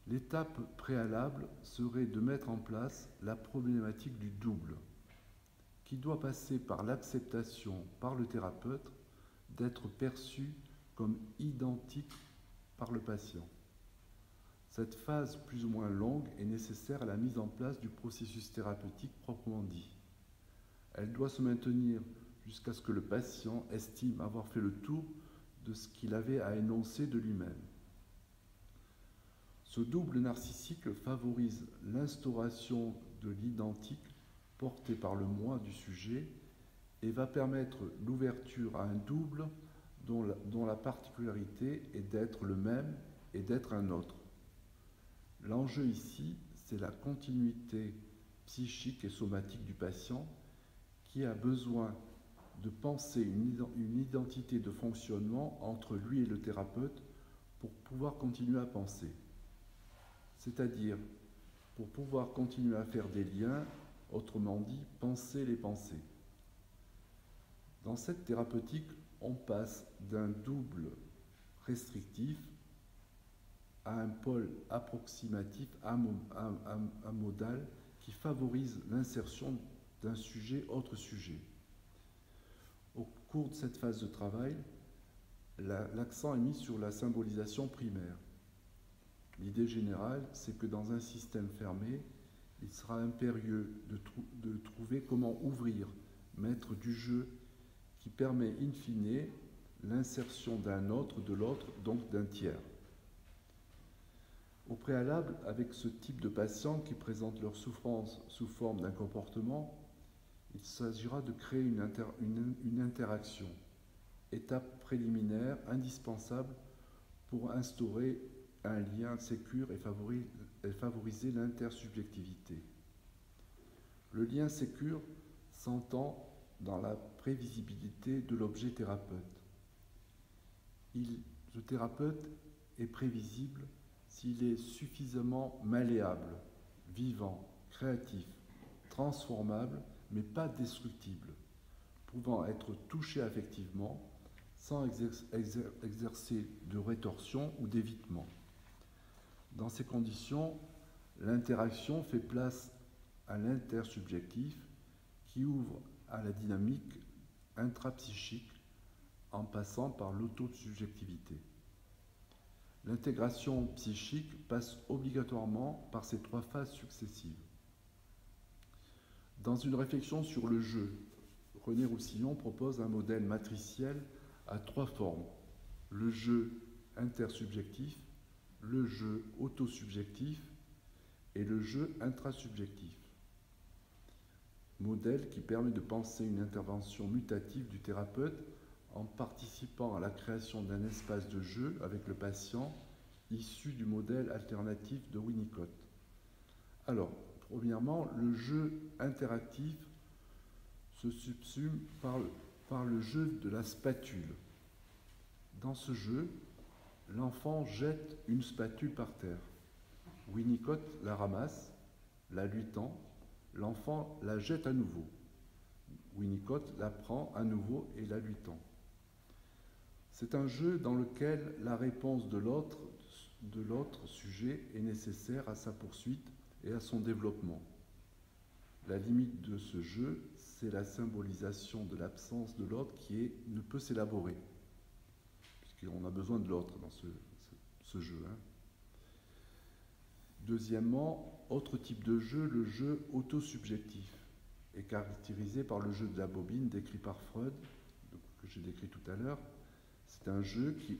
L'étape préalable serait de mettre en place la problématique du double, qui doit passer par l'acceptation par le thérapeute d'être perçu comme identique par le patient. Cette phase plus ou moins longue est nécessaire à la mise en place du processus thérapeutique proprement dit. Elle doit se maintenir jusqu'à ce que le patient estime avoir fait le tour de ce qu'il avait à énoncer de lui-même. Ce double narcissique favorise l'instauration de l'identique porté par le moi du sujet et va permettre l'ouverture à un double dont la particularité est d'être le même et d'être un autre. L'enjeu ici, c'est la continuité psychique et somatique du patient qui a besoin de penser une identité de fonctionnement entre lui et le thérapeute pour pouvoir continuer à penser. C'est-à-dire pour pouvoir continuer à faire des liens, autrement dit, penser les pensées. Dans cette thérapeutique, on passe d'un double restrictif à un pôle approximatif amodal qui favorise l'insertion d'un sujet autre sujet. Au cours de cette phase de travail, l'accent est mis sur la symbolisation primaire. L'idée générale, c'est que dans un système fermé, il sera impérieux de trouver comment ouvrir, mettre du jeu qui permet in fine l'insertion d'un autre, de l'autre, donc d'un tiers. Au préalable, avec ce type de patients qui présentent leur souffrance sous forme d'un comportement, il s'agira de créer une interaction, étape préliminaire indispensable pour instaurer un lien sécure et favoriser l'intersubjectivité. Le lien sécure s'entend dans la prévisibilité de l'objet thérapeute. Le thérapeute est prévisible s'il est suffisamment malléable, vivant, créatif, transformable, mais pas destructible, pouvant être touché affectivement sans exercer de rétorsion ou d'évitement. Dans ces conditions, l'interaction fait place à l'intersubjectif qui ouvre à la dynamique intrapsychique en passant par l'autosubjectivité. L'intégration psychique passe obligatoirement par ces trois phases successives. Dans une réflexion sur le jeu, René Roussillon propose un modèle matriciel à trois formes: le jeu intersubjectif, le jeu autosubjectif et le jeu intrasubjectif. Modèle qui permet de penser une intervention mutative du thérapeute en participant à la création d'un espace de jeu avec le patient issu du modèle alternatif de Winnicott. Alors, premièrement, le jeu interactif se subsume par le jeu de la spatule. Dans ce jeu, l'enfant jette une spatule par terre. Winnicott la ramasse, la lui tend, l'enfant la jette à nouveau. Winnicott la prend à nouveau et la lui tend. C'est un jeu dans lequel la réponse de l'autre sujet est nécessaire à sa poursuite et à son développement. La limite de ce jeu, c'est la symbolisation de l'absence de l'autre qui ne peut s'élaborer, puisqu'on a besoin de l'autre dans ce jeu. Deuxièmement, autre type de jeu, le jeu autosubjectif, est caractérisé par le jeu de la bobine décrit par Freud, que j'ai décrit tout à l'heure. C'est un jeu qui,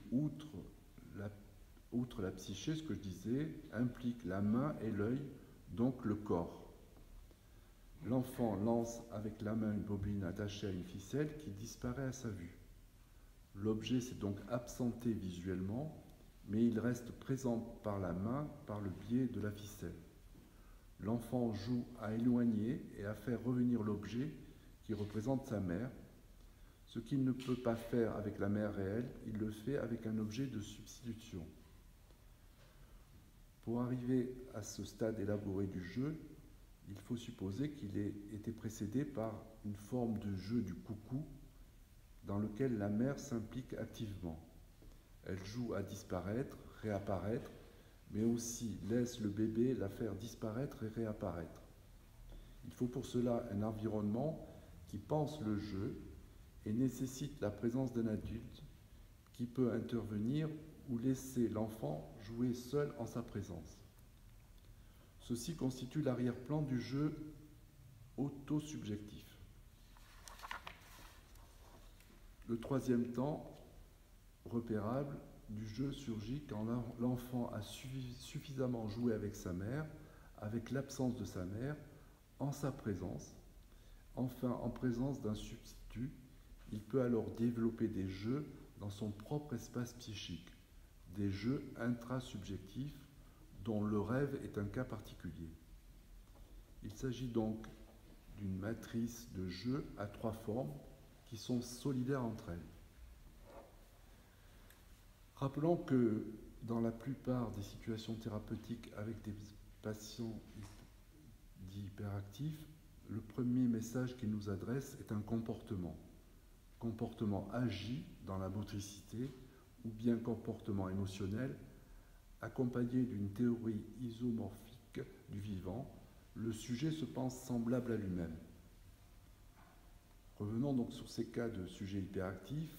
outre la psyché, ce que je disais, implique la main et l'œil, donc le corps. L'enfant lance avec la main une bobine attachée à une ficelle qui disparaît à sa vue. L'objet s'est donc absenté visuellement, mais il reste présent par la main, par le biais de la ficelle. L'enfant joue à éloigner et à faire revenir l'objet qui représente sa mère. Ce qu'il ne peut pas faire avec la mère réelle, il le fait avec un objet de substitution. Pour arriver à ce stade élaboré du jeu, il faut supposer qu'il ait été précédé par une forme de jeu du coucou dans lequel la mère s'implique activement. Elle joue à disparaître, réapparaître, mais aussi laisse le bébé la faire disparaître et réapparaître. Il faut pour cela un environnement qui pense le jeu et nécessite la présence d'un adulte qui peut intervenir ou laisser l'enfant jouer seul en sa présence. Ceci constitue l'arrière-plan du jeu autosubjectif. Le troisième temps, repérable, du jeu surgit quand l'enfant a suffisamment joué avec sa mère, avec l'absence de sa mère, en sa présence. Enfin, en présence d'un substitut, il peut alors développer des jeux dans son propre espace psychique, des jeux intrasubjectifs dont le rêve est un cas particulier. Il s'agit donc d'une matrice de jeux à trois formes qui sont solidaires entre elles. Rappelons que dans la plupart des situations thérapeutiques avec des patients dits hyperactifs, le premier message qu'ils nous adressent est un comportement. Comportement agi dans la motricité ou bien comportement émotionnel accompagné d'une théorie isomorphique du vivant. Le sujet se pense semblable à lui-même. Revenons donc sur ces cas de sujet hyperactif.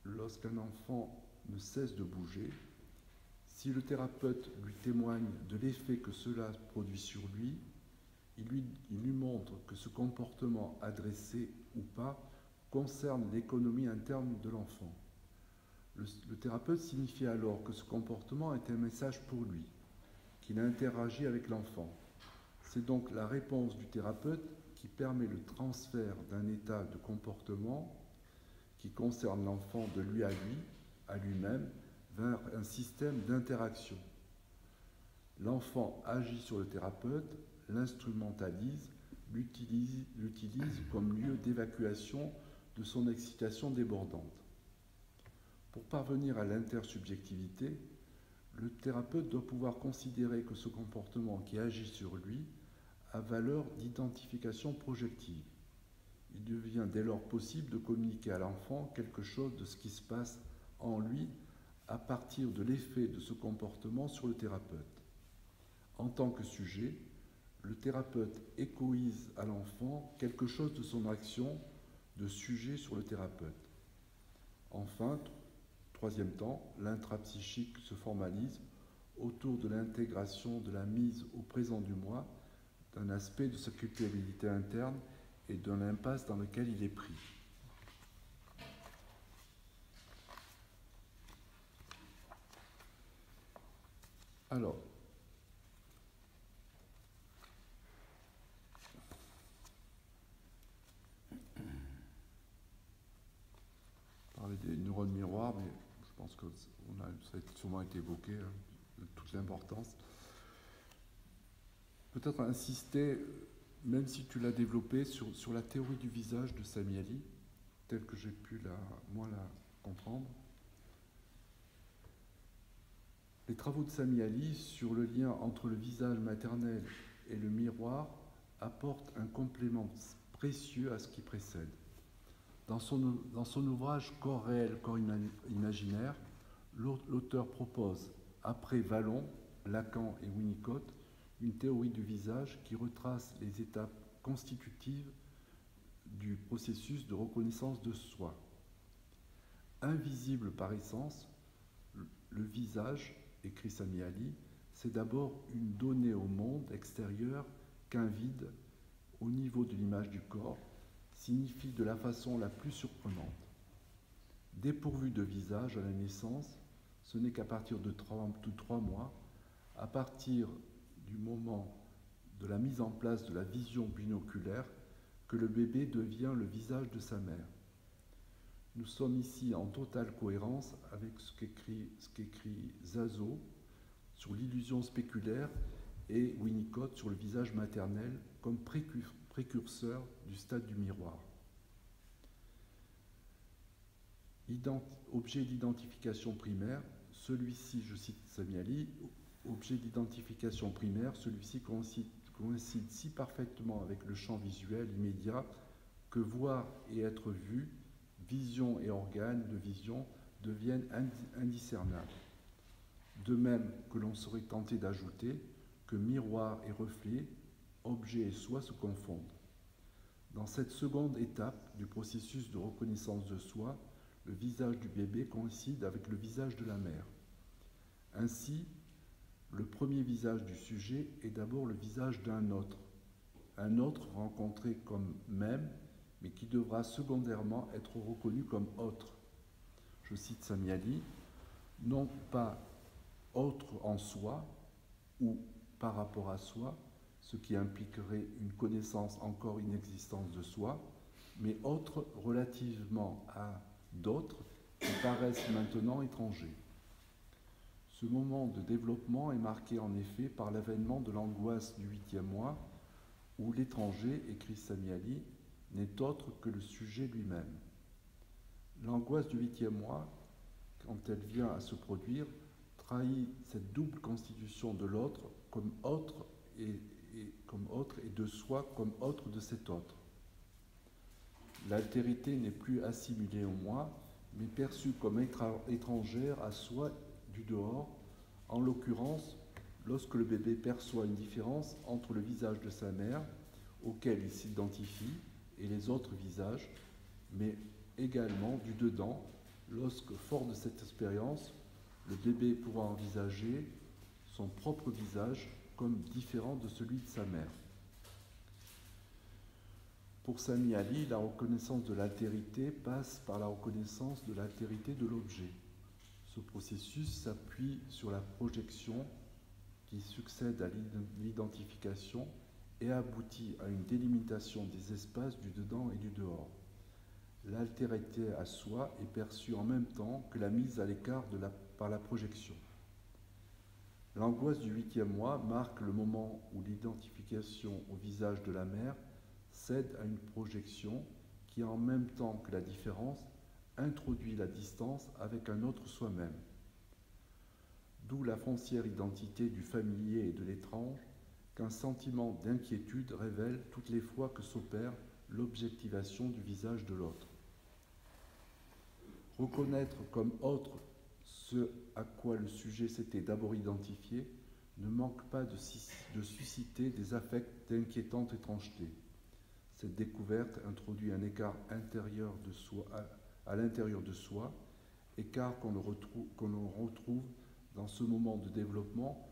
Lorsqu'un enfant ne cesse de bouger, si le thérapeute lui témoigne de l'effet que cela produit sur lui, il lui montre que ce comportement adressé ou pas concerne l'économie interne de l'enfant. Le thérapeute signifie alors que ce comportement est un message pour lui, qu'il interagit avec l'enfant. C'est donc la réponse du thérapeute qui permet le transfert d'un état de comportement qui concerne l'enfant de lui à lui, à lui-même, vers un système d'interaction. L'enfant agit sur le thérapeute, l'instrumentalise, l'utilise comme lieu d'évacuation de son excitation débordante. Pour parvenir à l'intersubjectivité, le thérapeute doit pouvoir considérer que ce comportement qui agit sur lui a valeur d'identification projective. Il devient dès lors possible de communiquer à l'enfant quelque chose de ce qui se passe en lui à partir de l'effet de ce comportement sur le thérapeute. En tant que sujet, le thérapeute échoïse à l'enfant quelque chose de son action de sujet sur le thérapeute. Enfin, troisième temps, l'intrapsychique se formalise autour de l'intégration de la mise au présent du moi, d'un aspect de sa culpabilité interne et d'un impasse dans lequel il est pris. Alors, parler des neurones miroirs, mais je pense que ça a sûrement été évoqué, de toute l'importance. Peut-être insister, même si tu l'as développé, sur la théorie du visage de Samiali, telle que j'ai pu moi la comprendre. Les travaux de Samiali sur le lien entre le visage maternel et le miroir apportent un complément précieux à ce qui précède. Dans son ouvrage Corps réel, corps imaginaire, l'auteur propose, après Vallon, Lacan et Winnicott, une théorie du visage qui retrace les étapes constitutives du processus de reconnaissance de soi. Invisible par essence, le visage, écrit Samiali, c'est d'abord une donnée au monde extérieur qu'un vide, au niveau de l'image du corps, signifie de la façon la plus surprenante. Dépourvu de visage à la naissance, ce n'est qu'à partir de 3 mois, à partir du moment de la mise en place de la vision binoculaire, que le bébé devient le visage de sa mère. Nous sommes ici en totale cohérence avec ce qu'écrit Zazo sur l'illusion spéculaire et Winnicott sur le visage maternel comme précurseur du stade du miroir. Objet d'identification primaire, celui-ci, je cite Samiali, objet d'identification primaire, celui-ci coïncide si parfaitement avec le champ visuel immédiat que voir et être vu, vision et organes de vision deviennent indiscernables. De même que l'on serait tenté d'ajouter que miroir et reflet, objet et soi se confondent. Dans cette seconde étape du processus de reconnaissance de soi, le visage du bébé coïncide avec le visage de la mère. Ainsi, le premier visage du sujet est d'abord le visage d'un autre, un autre rencontré comme même, mais qui devra secondairement être reconnu comme autre. Je cite Samiali, non pas autre en soi ou par rapport à soi, ce qui impliquerait une connaissance encore inexistante de soi, mais autre relativement à d'autres qui paraissent maintenant étrangers. Ce moment de développement est marqué en effet par l'avènement de l'angoisse du 8e mois, où l'étranger, écrit Samiali, n'est autre que le sujet lui-même. L'angoisse du 8e mois, quand elle vient à se produire, trahit cette double constitution de l'autre comme autre et de soi comme autre de cet autre. L'altérité n'est plus assimilée au moi, mais perçue comme étrangère à soi du dehors, en l'occurrence lorsque le bébé perçoit une différence entre le visage de sa mère, auquel il s'identifie, et les autres visages, mais également du dedans, lorsque, fort de cette expérience, le bébé pourra envisager son propre visage comme différent de celui de sa mère. Pour Samiali, la reconnaissance de l'altérité passe par la reconnaissance de l'altérité de l'objet. Ce processus s'appuie sur la projection qui succède à l'identification et aboutit à une délimitation des espaces du dedans et du dehors. L'altérité à soi est perçue en même temps que la mise à l'écart par la projection. L'angoisse du 8e mois marque le moment où l'identification au visage de la mère cède à une projection qui, en même temps que la différence, introduit la distance avec un autre soi-même. D'où la foncière identité du familier et de l'étrange, qu'un sentiment d'inquiétude révèle toutes les fois que s'opère l'objectivation du visage de l'autre. Reconnaître comme autre ce à quoi le sujet s'était d'abord identifié ne manque pas de susciter des affects d'inquiétante étrangeté. Cette découverte introduit un écart intérieur de soi, à l'intérieur de soi, écart qu'on retrouve dans ce moment de développement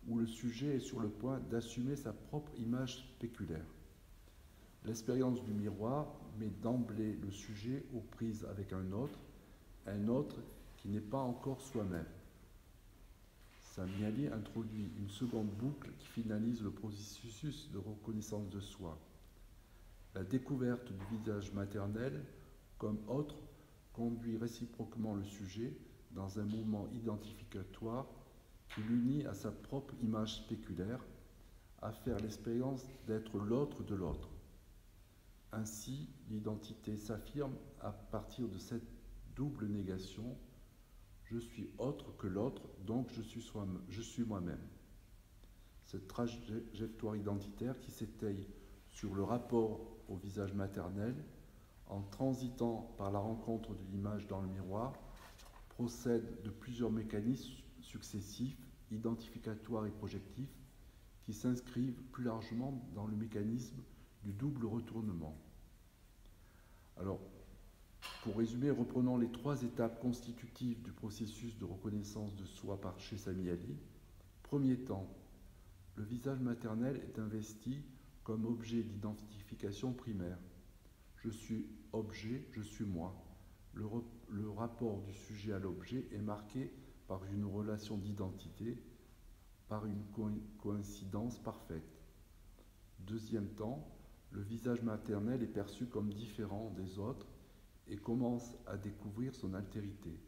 où le sujet est sur le point d'assumer sa propre image spéculaire. L'expérience du miroir met d'emblée le sujet aux prises avec un autre qui n'est pas encore soi-même. Samiali introduit une seconde boucle qui finalise le processus de reconnaissance de soi. La découverte du visage maternel comme autre conduit réciproquement le sujet dans un mouvement identificatoire qui l'unit à sa propre image spéculaire, à faire l'expérience d'être l'autre de l'autre. Ainsi, l'identité s'affirme à partir de cette double négation. Je suis autre que l'autre, donc je suis moi-même. Cette trajectoire identitaire qui s'étaye sur le rapport au visage maternel, en transitant par la rencontre de l'image dans le miroir, procède de plusieurs mécanismes successifs, identificatoires et projectifs, qui s'inscrivent plus largement dans le mécanisme du double retournement. Alors, pour résumer, reprenons les 3 étapes constitutives du processus de reconnaissance de soi par chez Samiali. Premier temps, le visage maternel est investi comme objet d'identification primaire. Je suis objet, je suis moi. Le rapport du sujet à l'objet est marqué par une relation d'identité, par une coïncidence parfaite. Deuxième temps, le visage maternel est perçu comme différent des autres et commence à découvrir son altérité.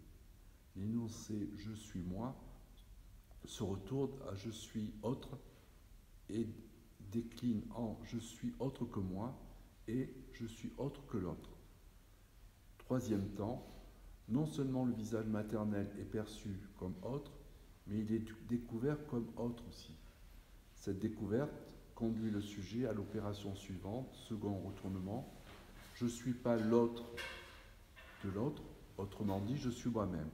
L'énoncé « je suis moi » se retourne à « je suis autre » et décline en « je suis autre que moi » et « je suis autre que l'autre ». Troisième temps, non seulement le visage maternel est perçu comme autre, mais il est découvert comme autre aussi. Cette découverte conduit le sujet à l'opération suivante, second retournement. Je ne suis pas l'autre de l'autre, autrement dit, je suis moi-même.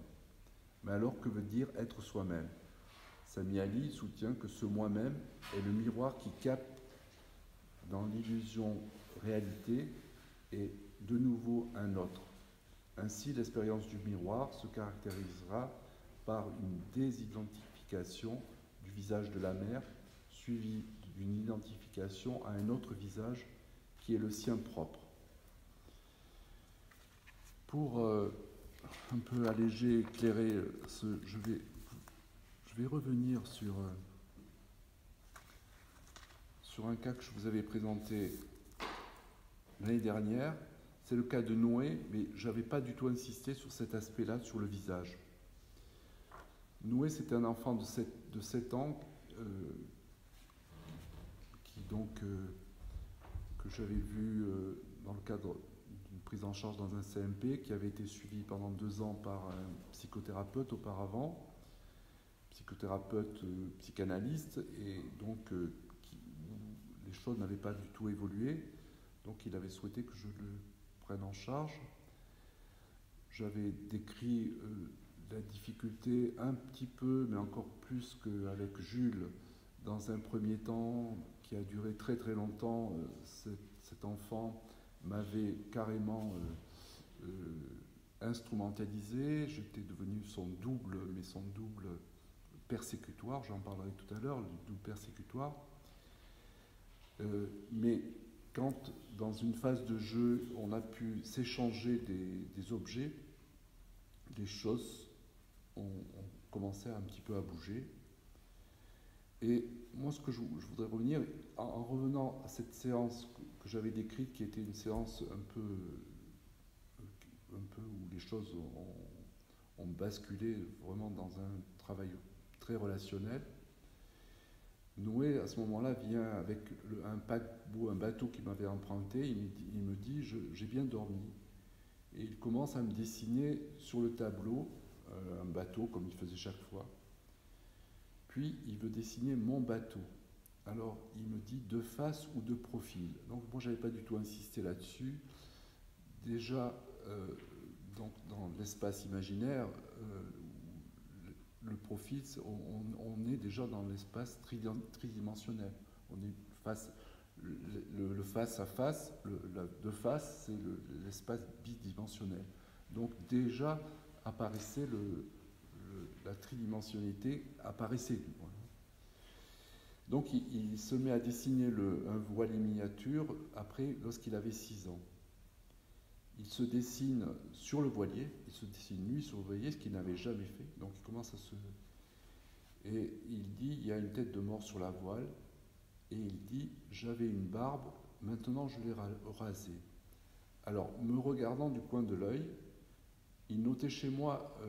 Mais alors, que veut dire être soi-même? Samiali soutient que ce moi-même est le miroir qui capte dans l'illusion réalité et de nouveau un autre. Ainsi, l'expérience du miroir se caractérisera par une désidentification du visage de la mère, suivie d'une identification à un autre visage qui est le sien propre. Pour un peu alléger, éclairer je vais revenir sur un cas que je vous avais présenté l'année dernière. C'est le cas de Noé, mais je n'avais pas du tout insisté sur cet aspect-là, sur le visage. Noé, c'était un enfant de 7 ans que j'avais vu dans le cadre d'une prise en charge dans un CMP, qui avait été suivi pendant 2 ans par un psychothérapeute auparavant, psychothérapeute psychanalyste, et donc les choses n'avaient pas du tout évolué, donc il avait souhaité que je le prenne en charge. J'avais décrit la difficulté un petit peu, mais encore plus qu'avec Jules, dans un premier temps, qui a duré très très longtemps. Cet enfant m'avait carrément instrumentalisé. J'étais devenu son double, mais son double persécutoire, j'en parlerai tout à l'heure, le double persécutoire. Mais quand, dans une phase de jeu, on a pu s'échanger des objets, les choses ont commencé un petit peu à bouger. Et moi, ce que je voudrais revenir, en revenant à cette séance que j'avais décrite, qui était une séance un peu où les choses ont basculé vraiment dans un travail très relationnel, Noé, à ce moment-là, vient avec un paquebot, un bateau qu'il m'avait emprunté. Il me dit, j'ai bien dormi. Et il commence à me dessiner sur le tableau un bateau, comme il faisait chaque fois. Puis, il veut dessiner mon bateau. Alors, il me dit de face ou de profil. Donc, moi, je n'avais pas du tout insisté là-dessus. Déjà, donc, dans l'espace imaginaire, le profil, on est déjà dans l'espace tridimensionnel. On est face, le face à face, de face, c'est l'espace bidimensionnel. Donc déjà apparaissait la tridimensionnalité apparaissait. Voilà. Donc il se met à dessiner un voilier miniature après lorsqu'il avait 6 ans. Il se dessine sur le voilier, il se dessine lui sur le voilier, ce qu'il n'avait jamais fait. Donc il commence à se... Et il dit, il y a une tête de mort sur la voile, et il dit, j'avais une barbe, maintenant je l'ai rasée. Alors, me regardant du coin de l'œil, il notait chez moi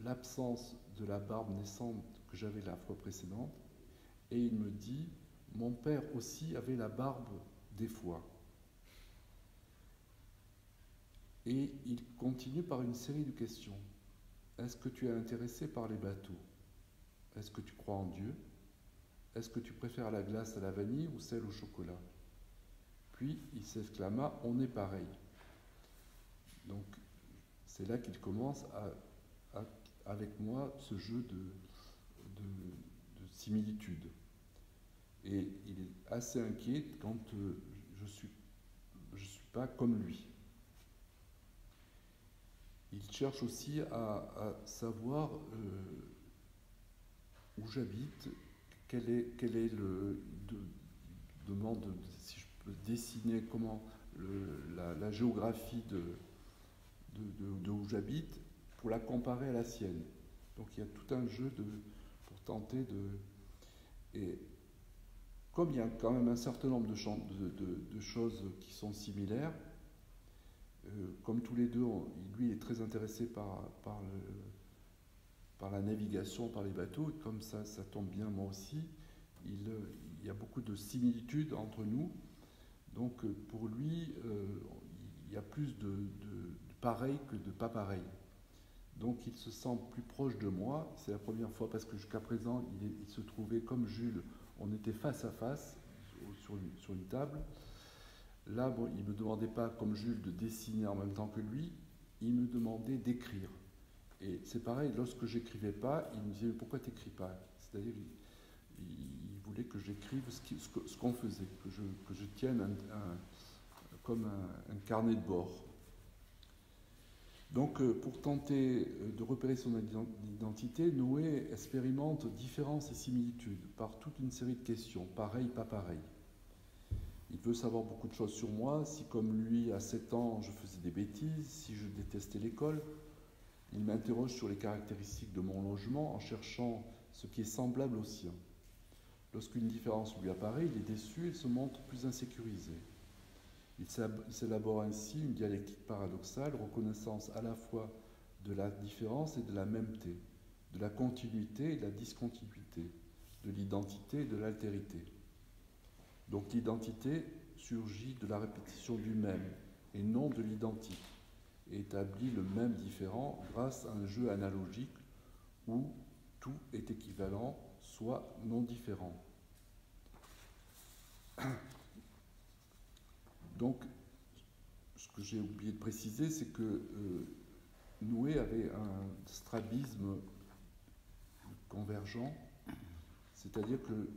l'absence de la barbe naissante que j'avais la fois précédente, et il me dit, mon père aussi avait la barbe des fois. Et il continue par une série de questions. Est-ce que tu es intéressé par les bateaux? Est-ce que tu crois en Dieu? Est-ce que tu préfères la glace à la vanille ou celle au chocolat? Puis il s'exclama, on est pareil. Donc c'est là qu'il commence avec moi ce jeu de similitude. Et il est assez inquiet quand je ne suis pas comme lui. Il cherche aussi à savoir où j'habite, quel est le... demande si je peux dessiner comment la géographie de où j'habite pour la comparer à la sienne. Donc il y a tout un jeu pour tenter de... Et comme il y a quand même un certain nombre de choses qui sont similaires, comme tous les deux, lui est très intéressé par la navigation, par les bateaux, et comme ça tombe bien moi aussi, il y a beaucoup de similitudes entre nous. Donc pour lui, il y a plus de pareil que de pas pareil. Donc il se sent plus proche de moi. C'est la première fois parce que jusqu'à présent, il se trouvait comme Jules, on était face à face sur une table. Là, bon, il ne me demandait pas, comme Jules, de dessiner en même temps que lui, il me demandait d'écrire. Et c'est pareil, lorsque j'écrivais pas, il me disait « Pourquoi tu n'écris pas ?» C'est-à-dire, il voulait que j'écrive ce qu'on faisait, que je tienne comme un carnet de bord. Donc, pour tenter de repérer son identité, Noé expérimente différences et similitudes par toute une série de questions, pareil, pas pareil. Il veut savoir beaucoup de choses sur moi, si comme lui, à 7 ans, je faisais des bêtises, si je détestais l'école. Il m'interroge sur les caractéristiques de mon logement en cherchant ce qui est semblable au sien. Lorsqu'une différence lui apparaît, il est déçu et se montre plus insécurisé. Il s'élabore ainsi une dialectique paradoxale, reconnaissance à la fois de la différence et de la mêmeté, de la continuité et de la discontinuité, de l'identité et de l'altérité. Donc l'identité surgit de la répétition du même et non de l'identique, et établit le même différent grâce à un jeu analogique où tout est équivalent, soit non différent. Donc, ce que j'ai oublié de préciser, c'est que Noé avait un strabisme convergent, c'est-à-dire que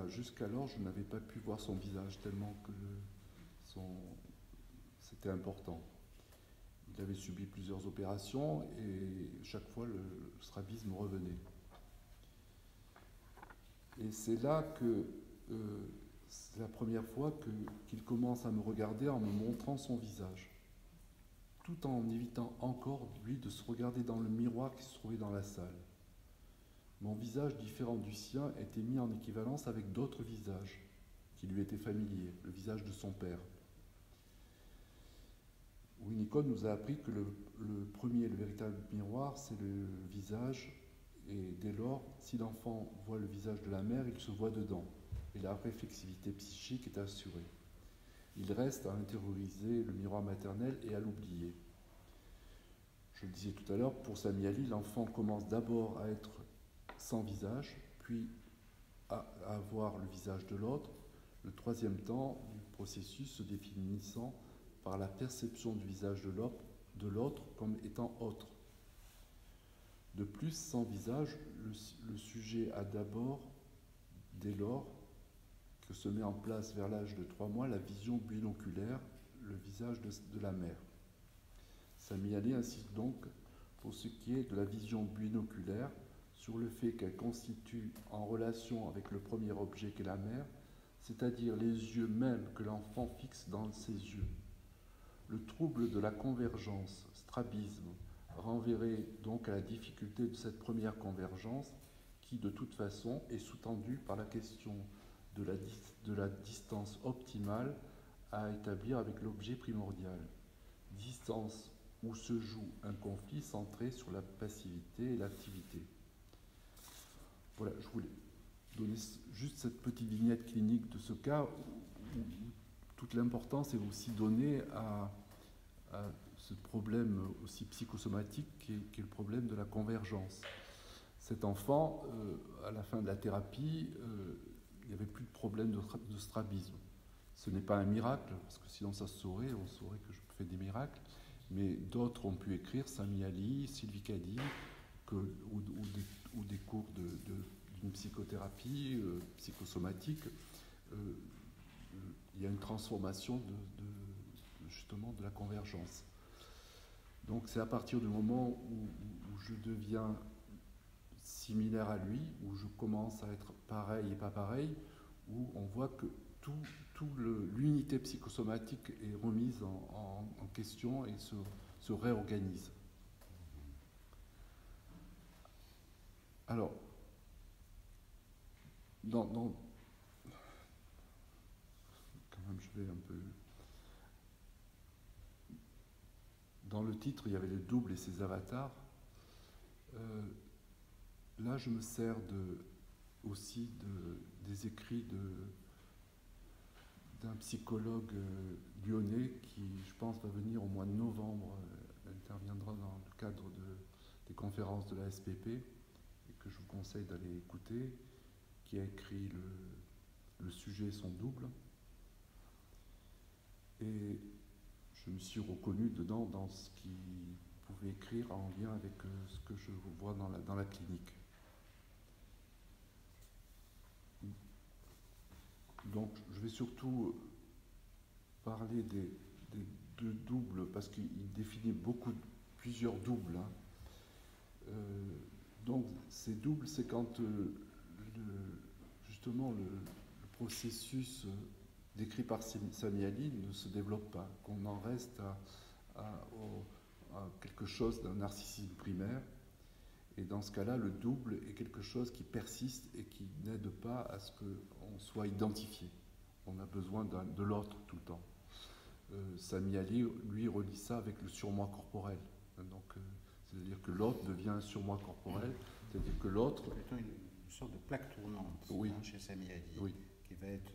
jusqu'alors, je n'avais pas pu voir son visage tellement que c'était important. Il avait subi plusieurs opérations et chaque fois le strabisme revenait. Et c'est là que c'est la première fois qu'il commence à me regarder en me montrant son visage, tout en évitant encore, lui, de se regarder dans le miroir qui se trouvait dans la salle. Mon visage, différent du sien, était mis en équivalence avec d'autres visages qui lui étaient familiers, le visage de son père. Winnicott nous a appris que le premier, le véritable miroir, c'est le visage Et dès lors, si l'enfant voit le visage de la mère, il se voit dedans. Et la réflexivité psychique est assurée. Il reste à intérioriser le miroir maternel et à l'oublier. Je le disais tout à l'heure, pour Sami Ali, l'enfant commence d'abord à être sans visage, puis à avoir le visage de l'autre, le troisième temps du processus se définissant par la perception du visage de l'autre comme étant autre. De plus, sans visage, le sujet a d'abord, dès lors que se met en place vers l'âge de 3 mois, la vision binoculaire, le visage de la mère. Sami Ali insiste donc, pour ce qui est de la vision binoculaire, sur le fait qu'elle constitue en relation avec le premier objet qu'est la mère, c'est-à-dire les yeux mêmes que l'enfant fixe dans ses yeux. Le trouble de la convergence, strabisme, renverrait donc à la difficulté de cette première convergence qui, de toute façon, est sous-tendue par la question de la distance optimale à établir avec l'objet primordial. Distance où se joue un conflit centré sur la passivité et l'activité. Voilà, je voulais donner juste cette petite vignette clinique de ce cas où toute l'importance est aussi donnée à ce problème aussi psychosomatique qui est le problème de la convergence. Cet enfant, à la fin de la thérapie, il n'y avait plus de problème de strabisme. Ce n'est pas un miracle, parce que sinon ça se saurait, on saurait que je fais des miracles, mais d'autres ont pu écrire, Sami Ali, Sylvie Cady, ou des cours d'une psychothérapie psychosomatique. Il y a une transformation justement de la convergence. Donc c'est à partir du moment où je deviens similaire à lui, où je commence à être pareil et pas pareil, où on voit que l'unité psychosomatique est remise en question et se réorganise. Alors, quand même, je vais un peu. Dans le titre, il y avait le double et ses avatars. Là, je me sers aussi des écrits d'un psychologue lyonnais qui, je pense, va venir au mois de novembre, interviendra dans le cadre des conférences de la SPP, et que je vous conseille d'aller écouter, qui a écrit le sujet son double. Et je me suis reconnu dedans dans ce qu'il pouvait écrire en lien avec ce que je vois dans la clinique. Donc je vais surtout parler des deux doubles, parce qu'il définit plusieurs doubles. Donc ces doubles, c'est quand justement le processus décrit par Sami Ali ne se développe pas, qu'on en reste à quelque chose d'un narcissisme primaire. Et dans ce cas-là, le double est quelque chose qui persiste et qui n'aide pas à ce qu'on soit identifié. On a besoin de l'autre tout le temps. Sami Ali, lui, relie ça avec le surmoi corporel. Donc, c'est-à-dire que l'autre devient un surmoi corporel, c'est-à-dire que l'autre...
C'est plutôt une sorte de plaque tournante,
oui,
chez Sami Ali,
oui,
qui va être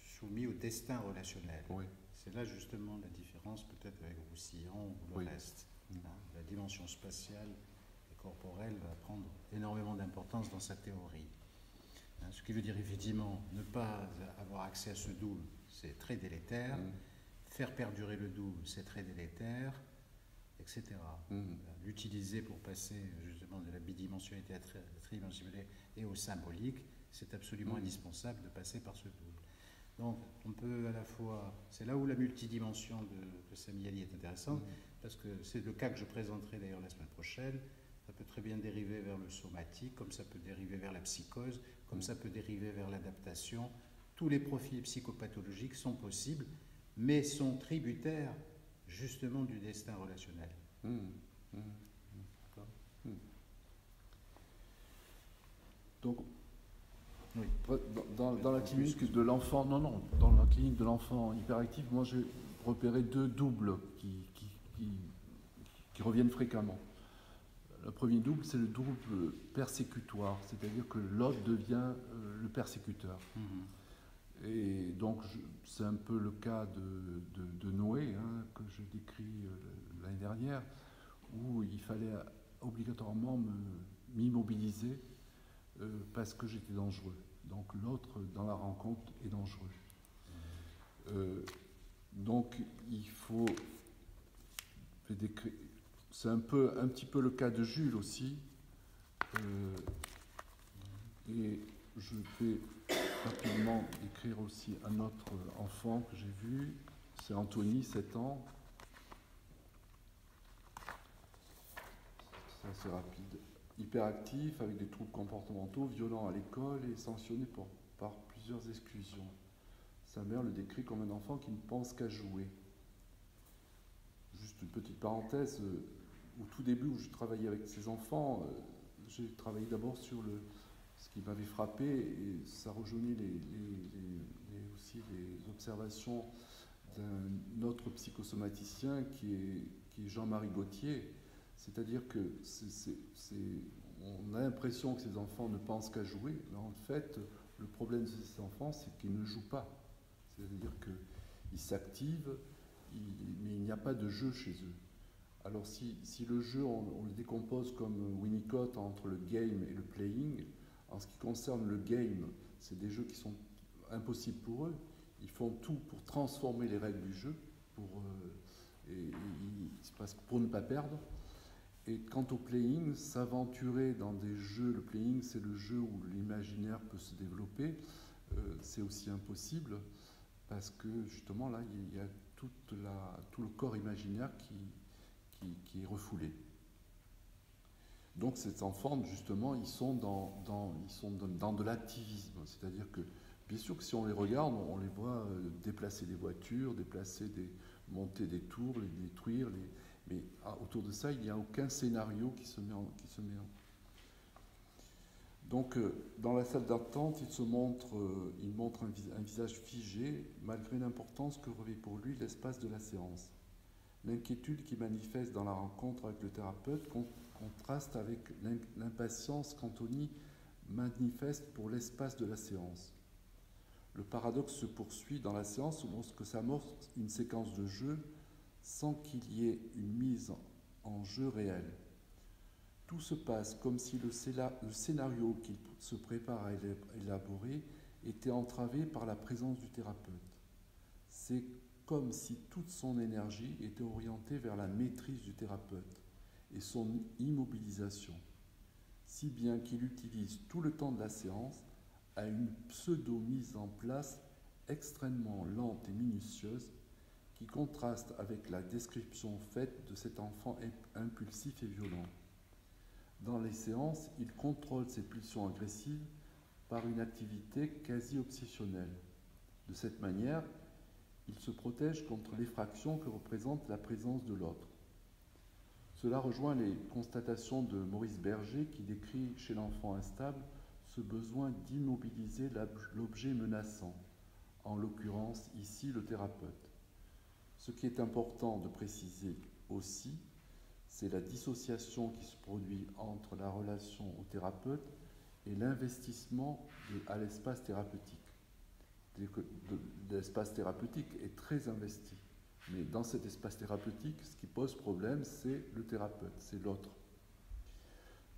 soumis au destin relationnel.
Oui.
C'est là justement la différence peut-être avec Roussillon ou le reste. La dimension spatiale et corporelle va prendre énormément d'importance dans sa théorie. Ce qui veut dire effectivement ne pas avoir accès à ce double, c'est très délétère. Faire perdurer le double, c'est très délétère, etc. L'utiliser pour passer justement de la bidimensionnalité à la tridimensionnalité et au symbolique, c'est absolument indispensable de passer par ce double. Donc on peut à la fois, c'est là où la multidimension de Sami Ali est intéressante, parce que c'est le cas que je présenterai d'ailleurs la semaine prochaine. Ça peut très bien dériver vers le somatique, comme ça peut dériver vers la psychose, comme ça peut dériver vers l'adaptation. Tous les profils psychopathologiques sont possibles, mais sont tributaires justement du destin relationnel.
Donc,
oui.
dans la clinique de l'enfant, dans la clinique de l'enfant hyperactif, moi j'ai repéré deux doubles qui reviennent fréquemment. Le premier double, c'est le double persécutoire, c'est-à-dire que l'autre devient le persécuteur. Et donc, c'est un peu le cas de Noé, hein, que je décris l'année dernière, où il fallait obligatoirement m'immobiliser parce que j'étais dangereux. Donc, l'autre, dans la rencontre, est dangereux. Donc, il faut décrire. C'est un petit peu le cas de Jules aussi. Et je vais rapidement décrire aussi un autre enfant que j'ai vu. C'est Anthony, 7 ans. C'est assez rapide. Hyperactif, avec des troubles comportementaux, violent à l'école et sanctionné par plusieurs exclusions. Sa mère le décrit comme un enfant qui ne pense qu'à jouer. Juste une petite parenthèse, au tout début où je travaillais avec ces enfants, j'ai travaillé d'abord sur ce qui m'avait frappé, et ça rejoignait aussi les observations d'un autre psychosomaticien qui est Jean-Marie Gauthier. C'est-à-dire que on a l'impression que ces enfants ne pensent qu'à jouer, mais en fait, le problème de ces enfants, c'est qu'ils ne jouent pas. C'est-à-dire qu'ils s'activent, mais il n'y a pas de jeu chez eux. Alors si le jeu, on le décompose comme Winnicott entre le game et le playing, en ce qui concerne le game, c'est des jeux qui sont impossibles pour eux. Ils font tout pour transformer les règles du jeu, pour ne pas perdre. Et quant au playing, s'aventurer dans des jeux, le playing, c'est le jeu où l'imaginaire peut se développer, c'est aussi impossible, parce que justement là, il y a tout le corps imaginaire qui est refoulé. Donc ces enfants, justement, ils sont dans de l'activisme, c'est-à-dire que, bien sûr que si on les regarde, on les voit déplacer des voitures, monter des tours, les détruire, mais autour de ça, il n'y a aucun scénario qui se met en. Donc, dans la salle d'attente, il montre un visage figé, malgré l'importance que revêt pour lui l'espace de la séance. L'inquiétude qui manifeste dans la rencontre avec le thérapeute contraste avec l'impatience qu'Anthony manifeste pour l'espace de la séance. Le paradoxe se poursuit dans la séance lorsque s'amorce une séquence de jeu sans qu'il y ait une mise en jeu réelle. Tout se passe comme si le scénario qu'il se prépare à élaborer était entravé par la présence du thérapeute. C'est comme si toute son énergie était orientée vers la maîtrise du thérapeute et son immobilisation, si bien qu'il utilise tout le temps de la séance à une pseudo-mise en place extrêmement lente et minutieuse qui contraste avec la description faite de cet enfant impulsif et violent. Dans les séances, il contrôle ses pulsions agressives par une activité quasi obsessionnelle. De cette manière, il se protège contre l'effraction que représente la présence de l'autre. Cela rejoint les constatations de Maurice Berger qui décrit chez l'enfant instable ce besoin d'immobiliser l'objet menaçant, en l'occurrence ici le thérapeute. Ce qui est important de préciser aussi, c'est la dissociation qui se produit entre la relation au thérapeute et l'investissement à l'espace thérapeutique. C'est-à-dire que l'espace thérapeutique est très investi. Mais dans cet espace thérapeutique, ce qui pose problème, c'est le thérapeute, c'est l'autre.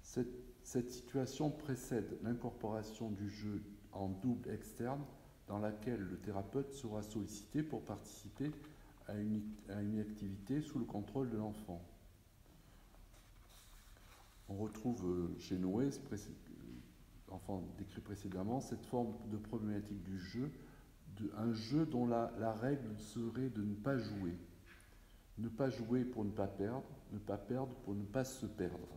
Cette situation précède l'incorporation du jeu en double externe dans laquelle le thérapeute sera sollicité pour participer à une activité sous le contrôle de l'enfant. On retrouve chez Noé, l'enfant décrit précédemment, cette forme de problématique du jeu, un jeu dont la règle serait de ne pas jouer. Ne pas jouer pour ne pas perdre, ne pas perdre pour ne pas se perdre.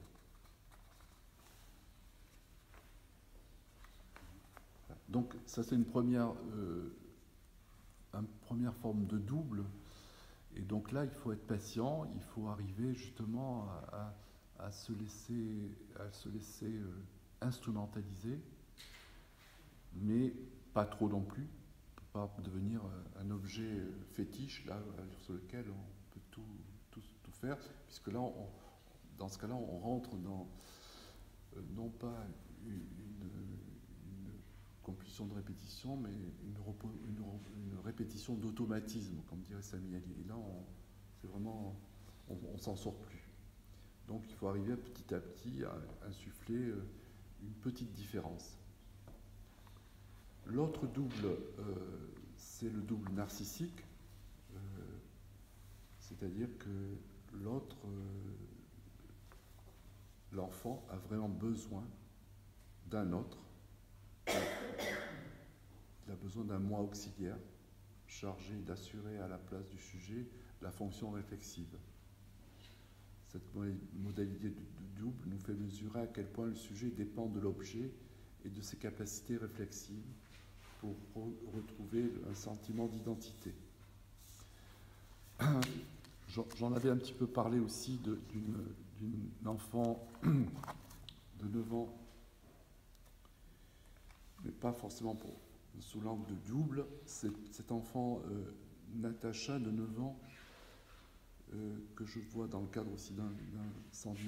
Donc ça c'est une première forme de double. Et donc là, il faut être patient, il faut arriver justement à se laisser instrumentaliser, mais pas trop non plus, pour pas devenir un objet fétiche là, sur lequel on peut tout faire, puisque là, dans ce cas-là, on rentre dans, non pas une compulsion de répétition, mais une répétition d'automatisme, comme dirait Sami Ali. Et là, c'est vraiment, on s'en sort plus. Donc il faut arriver petit à petit à insuffler une petite différence. L'autre double, c'est le double narcissique, c'est-à-dire que l'enfant a vraiment besoin d'un autre. Il a besoin d'un moi auxiliaire chargé d'assurer à la place du sujet la fonction réflexive. Cette modalité de double nous fait mesurer à quel point le sujet dépend de l'objet et de ses capacités réflexives pour retrouver un sentiment d'identité. J'en avais un petit peu parlé aussi d'une enfant de 9 ans, mais pas forcément sous l'angle de double. Cet enfant, Natacha, de 9 ans, que je vois dans le cadre aussi d'un centre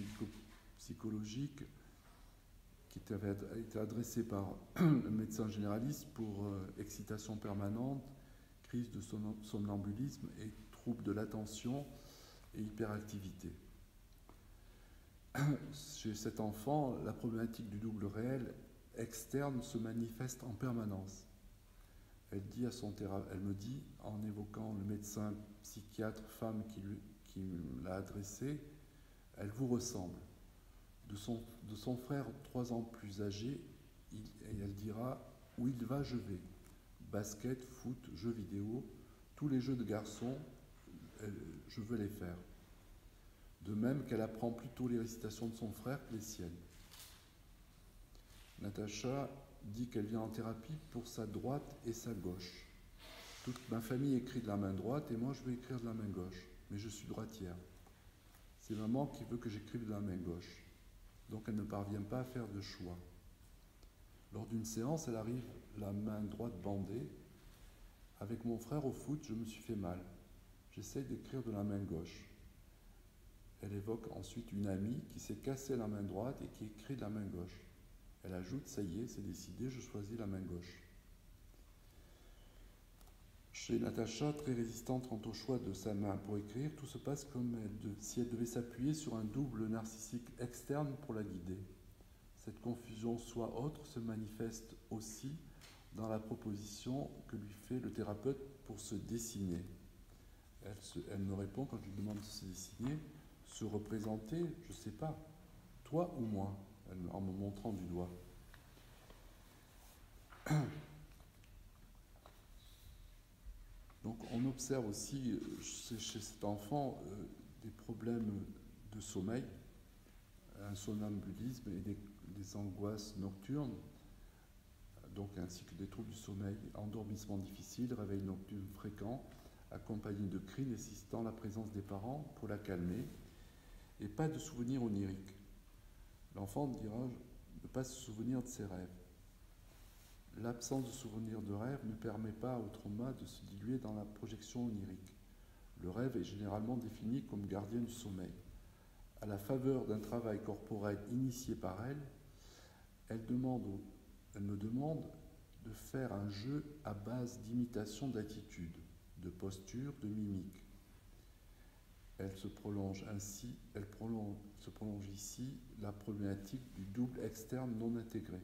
psychologique qui avait été adressé par un médecin généraliste pour excitation permanente, crise de somnambulisme et troubles de l'attention et hyperactivité. Chez cet enfant, la problématique du double réel externe se manifeste en permanence. Elle me dit, en évoquant le médecin psychiatre femme qui l'a adressé, elle vous ressemble. De son frère 3 ans plus âgé, et elle dira, où il va, je vais. Basket, foot, jeux vidéo, tous les jeux de garçons, je veux les faire. De même qu'elle apprend plutôt les récitations de son frère que les siennes. Natacha dit qu'elle vient en thérapie pour sa droite et sa gauche. Toute ma famille écrit de la main droite et moi je veux écrire de la main gauche, mais je suis droitière. C'est maman qui veut que j'écrive de la main gauche. Donc elle ne parvient pas à faire de choix. Lors d'une séance, elle arrive la main droite bandée. Avec mon frère au foot, je me suis fait mal. J'essaye d'écrire de la main gauche. Elle évoque ensuite une amie qui s'est cassée la main droite et qui écrit de la main gauche. Elle ajoute, ça y est, c'est décidé, je choisis la main gauche. Chez Natacha, très résistante quant au choix de sa main pour écrire, tout se passe comme si elle devait s'appuyer sur un double narcissique externe pour la guider. Cette confusion soi-autre se manifeste aussi dans la proposition que lui fait le thérapeute pour se dessiner. Elle me répond quand je lui demande de se dessiner, se représenter, je ne sais pas, toi ou moi, en me montrant du doigt. Donc on observe aussi chez cet enfant des problèmes de sommeil, un somnambulisme et des angoisses nocturnes, donc ainsi que des troubles du sommeil, endormissement difficile, réveil nocturne fréquent, accompagné de cris nécessitant la présence des parents pour la calmer, et pas de souvenirs oniriques. L'enfant dira ne pas se souvenir de ses rêves. L'absence de souvenir de rêve ne permet pas au trauma de se diluer dans la projection onirique. Le rêve est généralement défini comme gardien du sommeil. À la faveur d'un travail corporel initié par elle, elle me demande de faire un jeu à base d'imitation d'attitude, de posture, de mimique. Elle se prolonge ici la problématique du double externe non intégré.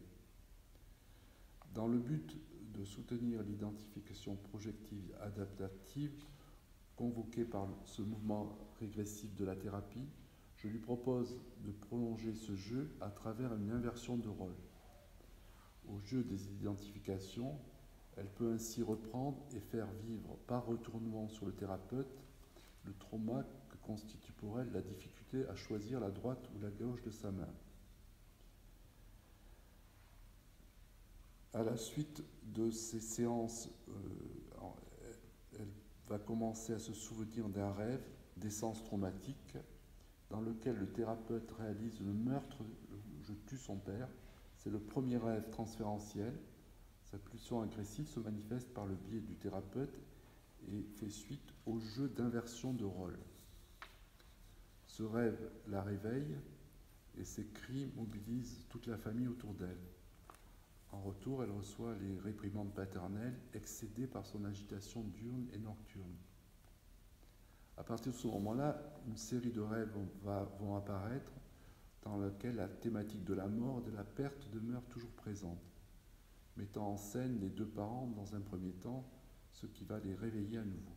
Dans le but de soutenir l'identification projective adaptative convoquée par ce mouvement régressif de la thérapie, je lui propose de prolonger ce jeu à travers une inversion de rôle. Au jeu des identifications, elle peut ainsi reprendre et faire vivre par retournement sur le thérapeute le trauma que constitue pour elle la difficulté à choisir la droite ou la gauche de sa main. À la suite de ces séances, elle va commencer à se souvenir d'un rêve d'essence traumatique dans lequel le thérapeute réalise le meurtre, je tue son père. C'est le premier rêve transférentiel. Sa pulsion agressive se manifeste par le biais du thérapeute et fait suite au jeu d'inversion de rôle. Ce rêve la réveille et ses cris mobilisent toute la famille autour d'elle. En retour, elle reçoit les réprimandes paternelles, excédée par son agitation diurne et nocturne. À partir de ce moment-là, une série de rêves vont apparaître dans lesquels la thématique de la mort et de la perte demeure toujours présente, mettant en scène les deux parents dans un premier temps, ce qui va les réveiller à nouveau.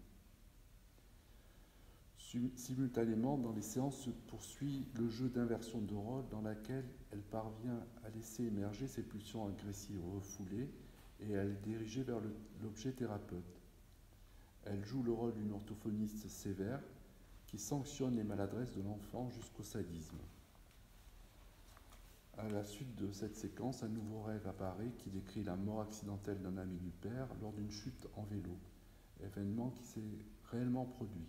Simultanément, dans les séances se poursuit le jeu d'inversion de rôle dans laquelle elle parvient à laisser émerger ses pulsions agressives refoulées et à les diriger vers l'objet thérapeute. Elle joue le rôle d'une orthophoniste sévère qui sanctionne les maladresses de l'enfant jusqu'au sadisme. À la suite de cette séquence, un nouveau rêve apparaît qui décrit la mort accidentelle d'un ami du père lors d'une chute en vélo, événement qui s'est réellement produit.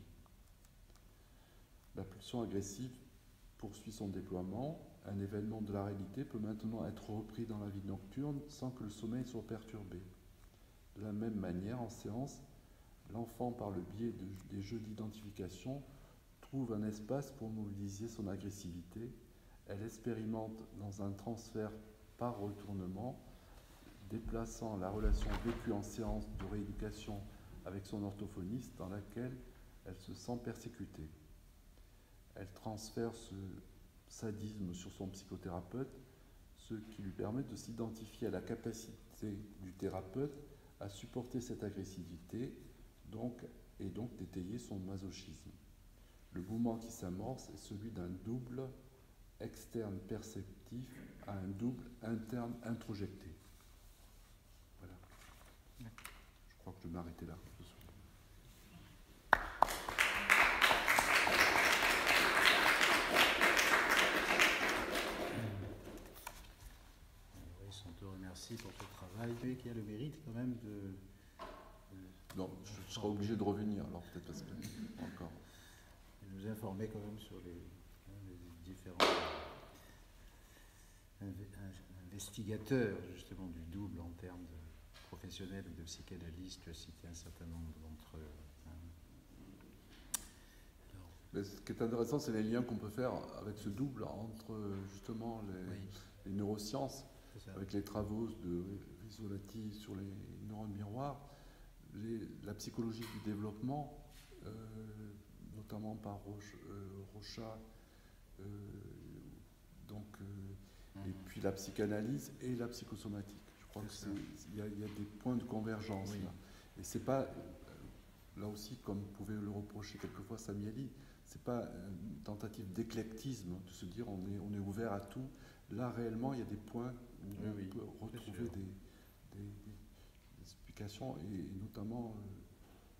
La pulsion agressive poursuit son déploiement. Un événement de la réalité peut maintenant être repris dans la vie nocturne sans que le sommeil soit perturbé. De la même manière, en séance, l'enfant, par le biais des jeux d'identification, trouve un espace pour mobiliser son agressivité. Elle expérimente dans un transfert par retournement, déplaçant la relation vécue en séance de rééducation avec son orthophoniste dans laquelle elle se sent persécutée. Elle transfère ce sadisme sur son psychothérapeute, ce qui lui permet de s'identifier à la capacité du thérapeute à supporter cette agressivité et donc d'étayer son masochisme. Le mouvement qui s'amorce est celui d'un double externe perceptif à un double interne introjecté. Voilà. Je crois que je vais m'arrêter là.
Merci pour ce travail qui a le mérite quand même de
non, je serai obligé de revenir alors peut-être parce que encore.
De nous informer quand même sur les différents investigateurs justement du double en termes de professionnels ou de psychanalystes. Tu as cité un certain nombre d'entre eux.
Mais ce qui est intéressant, c'est les liens qu'on peut faire avec ce double entre justement les neurosciences, avec les travaux de Rizzolatti sur les neurones miroirs, la psychologie du développement, notamment par Rochat, et puis la psychanalyse et la psychosomatique. Je crois qu'il y a des points de convergence là. Et c'est pas, là aussi, comme pouvait le reprocher quelquefois Samiali, c'est pas une tentative d'éclectisme, de se dire on est ouvert à tout. Là, réellement, il y a des points où on peut retrouver des explications, et notamment,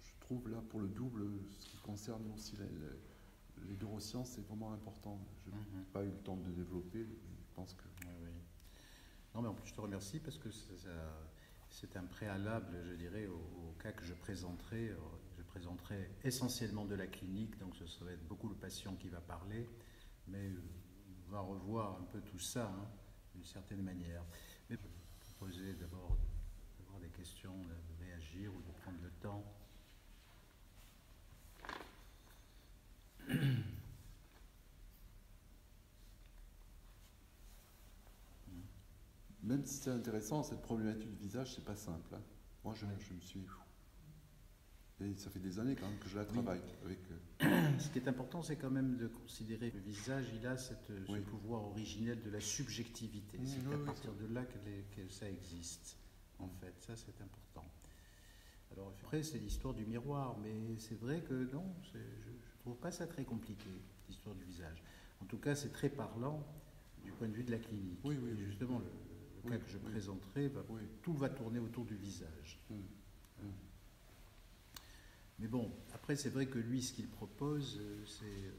je trouve là, pour le double, ce qui concerne aussi les neurosciences, c'est vraiment important. Je n'ai pas eu le temps de développer, je pense que...
Non, mais en plus, je te remercie parce que c'est un préalable, je dirais, au cas que je présenterai. Je présenterai essentiellement de la clinique, donc ce va être beaucoup le patient qui va parler, mais on va revoir un peu tout ça, d'une certaine manière. Mais je vais vous proposer d'abord d'avoir des questions, de réagir ou de prendre le temps.
Même si c'est intéressant, cette problématique du visage, c'est pas simple. Moi, je me suis... Et ça fait des années quand même que je la travaille avec...
Ce qui est important, c'est quand même de considérer que le visage, il a ce pouvoir originel de la subjectivité. C'est à partir de là que ça existe, en fait. Ça, c'est important. Alors après, c'est l'histoire du miroir, mais c'est vrai que non, je ne trouve pas ça très compliqué, l'histoire du visage. En tout cas, c'est très parlant du point de vue de la clinique. Et justement, le cas que je présenterai, tout va tourner autour du visage. Mais bon, après, c'est vrai que lui, ce qu'il propose, c'est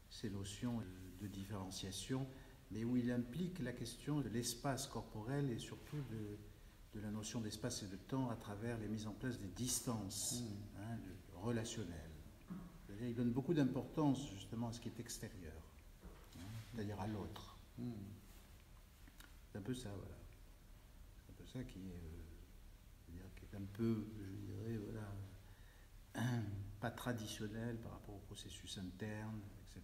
ces notions de différenciation, mais où il implique la question de l'espace corporel et surtout de la notion d'espace et de temps à travers les mises en place des distances relationnelles. C'est-à-dire, il donne beaucoup d'importance justement à ce qui est extérieur, c'est-à-dire à l'autre. C'est un peu ça, voilà. C'est un peu ça qui est un peu, je dirais, pas traditionnel par rapport au processus interne, etc.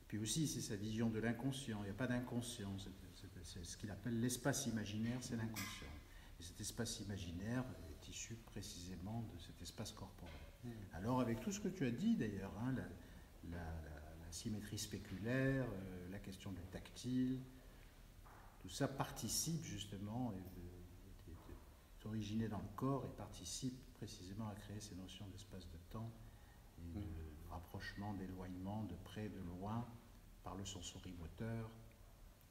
Puis aussi, c'est sa vision de l'inconscient. Il n'y a pas d'inconscient. C'est ce qu'il appelle l'espace imaginaire, c'est l'inconscient. Et cet espace imaginaire est issu précisément de cet espace corporel. Alors, avec tout ce que tu as dit d'ailleurs, hein, la symétrie spéculaire, la question du tactile, tout ça participe justement, est originé dans le corps et participe précisément à créer ces notions d'espace de temps et de rapprochement, d'éloignement, de près, de loin, par le sensorimoteur,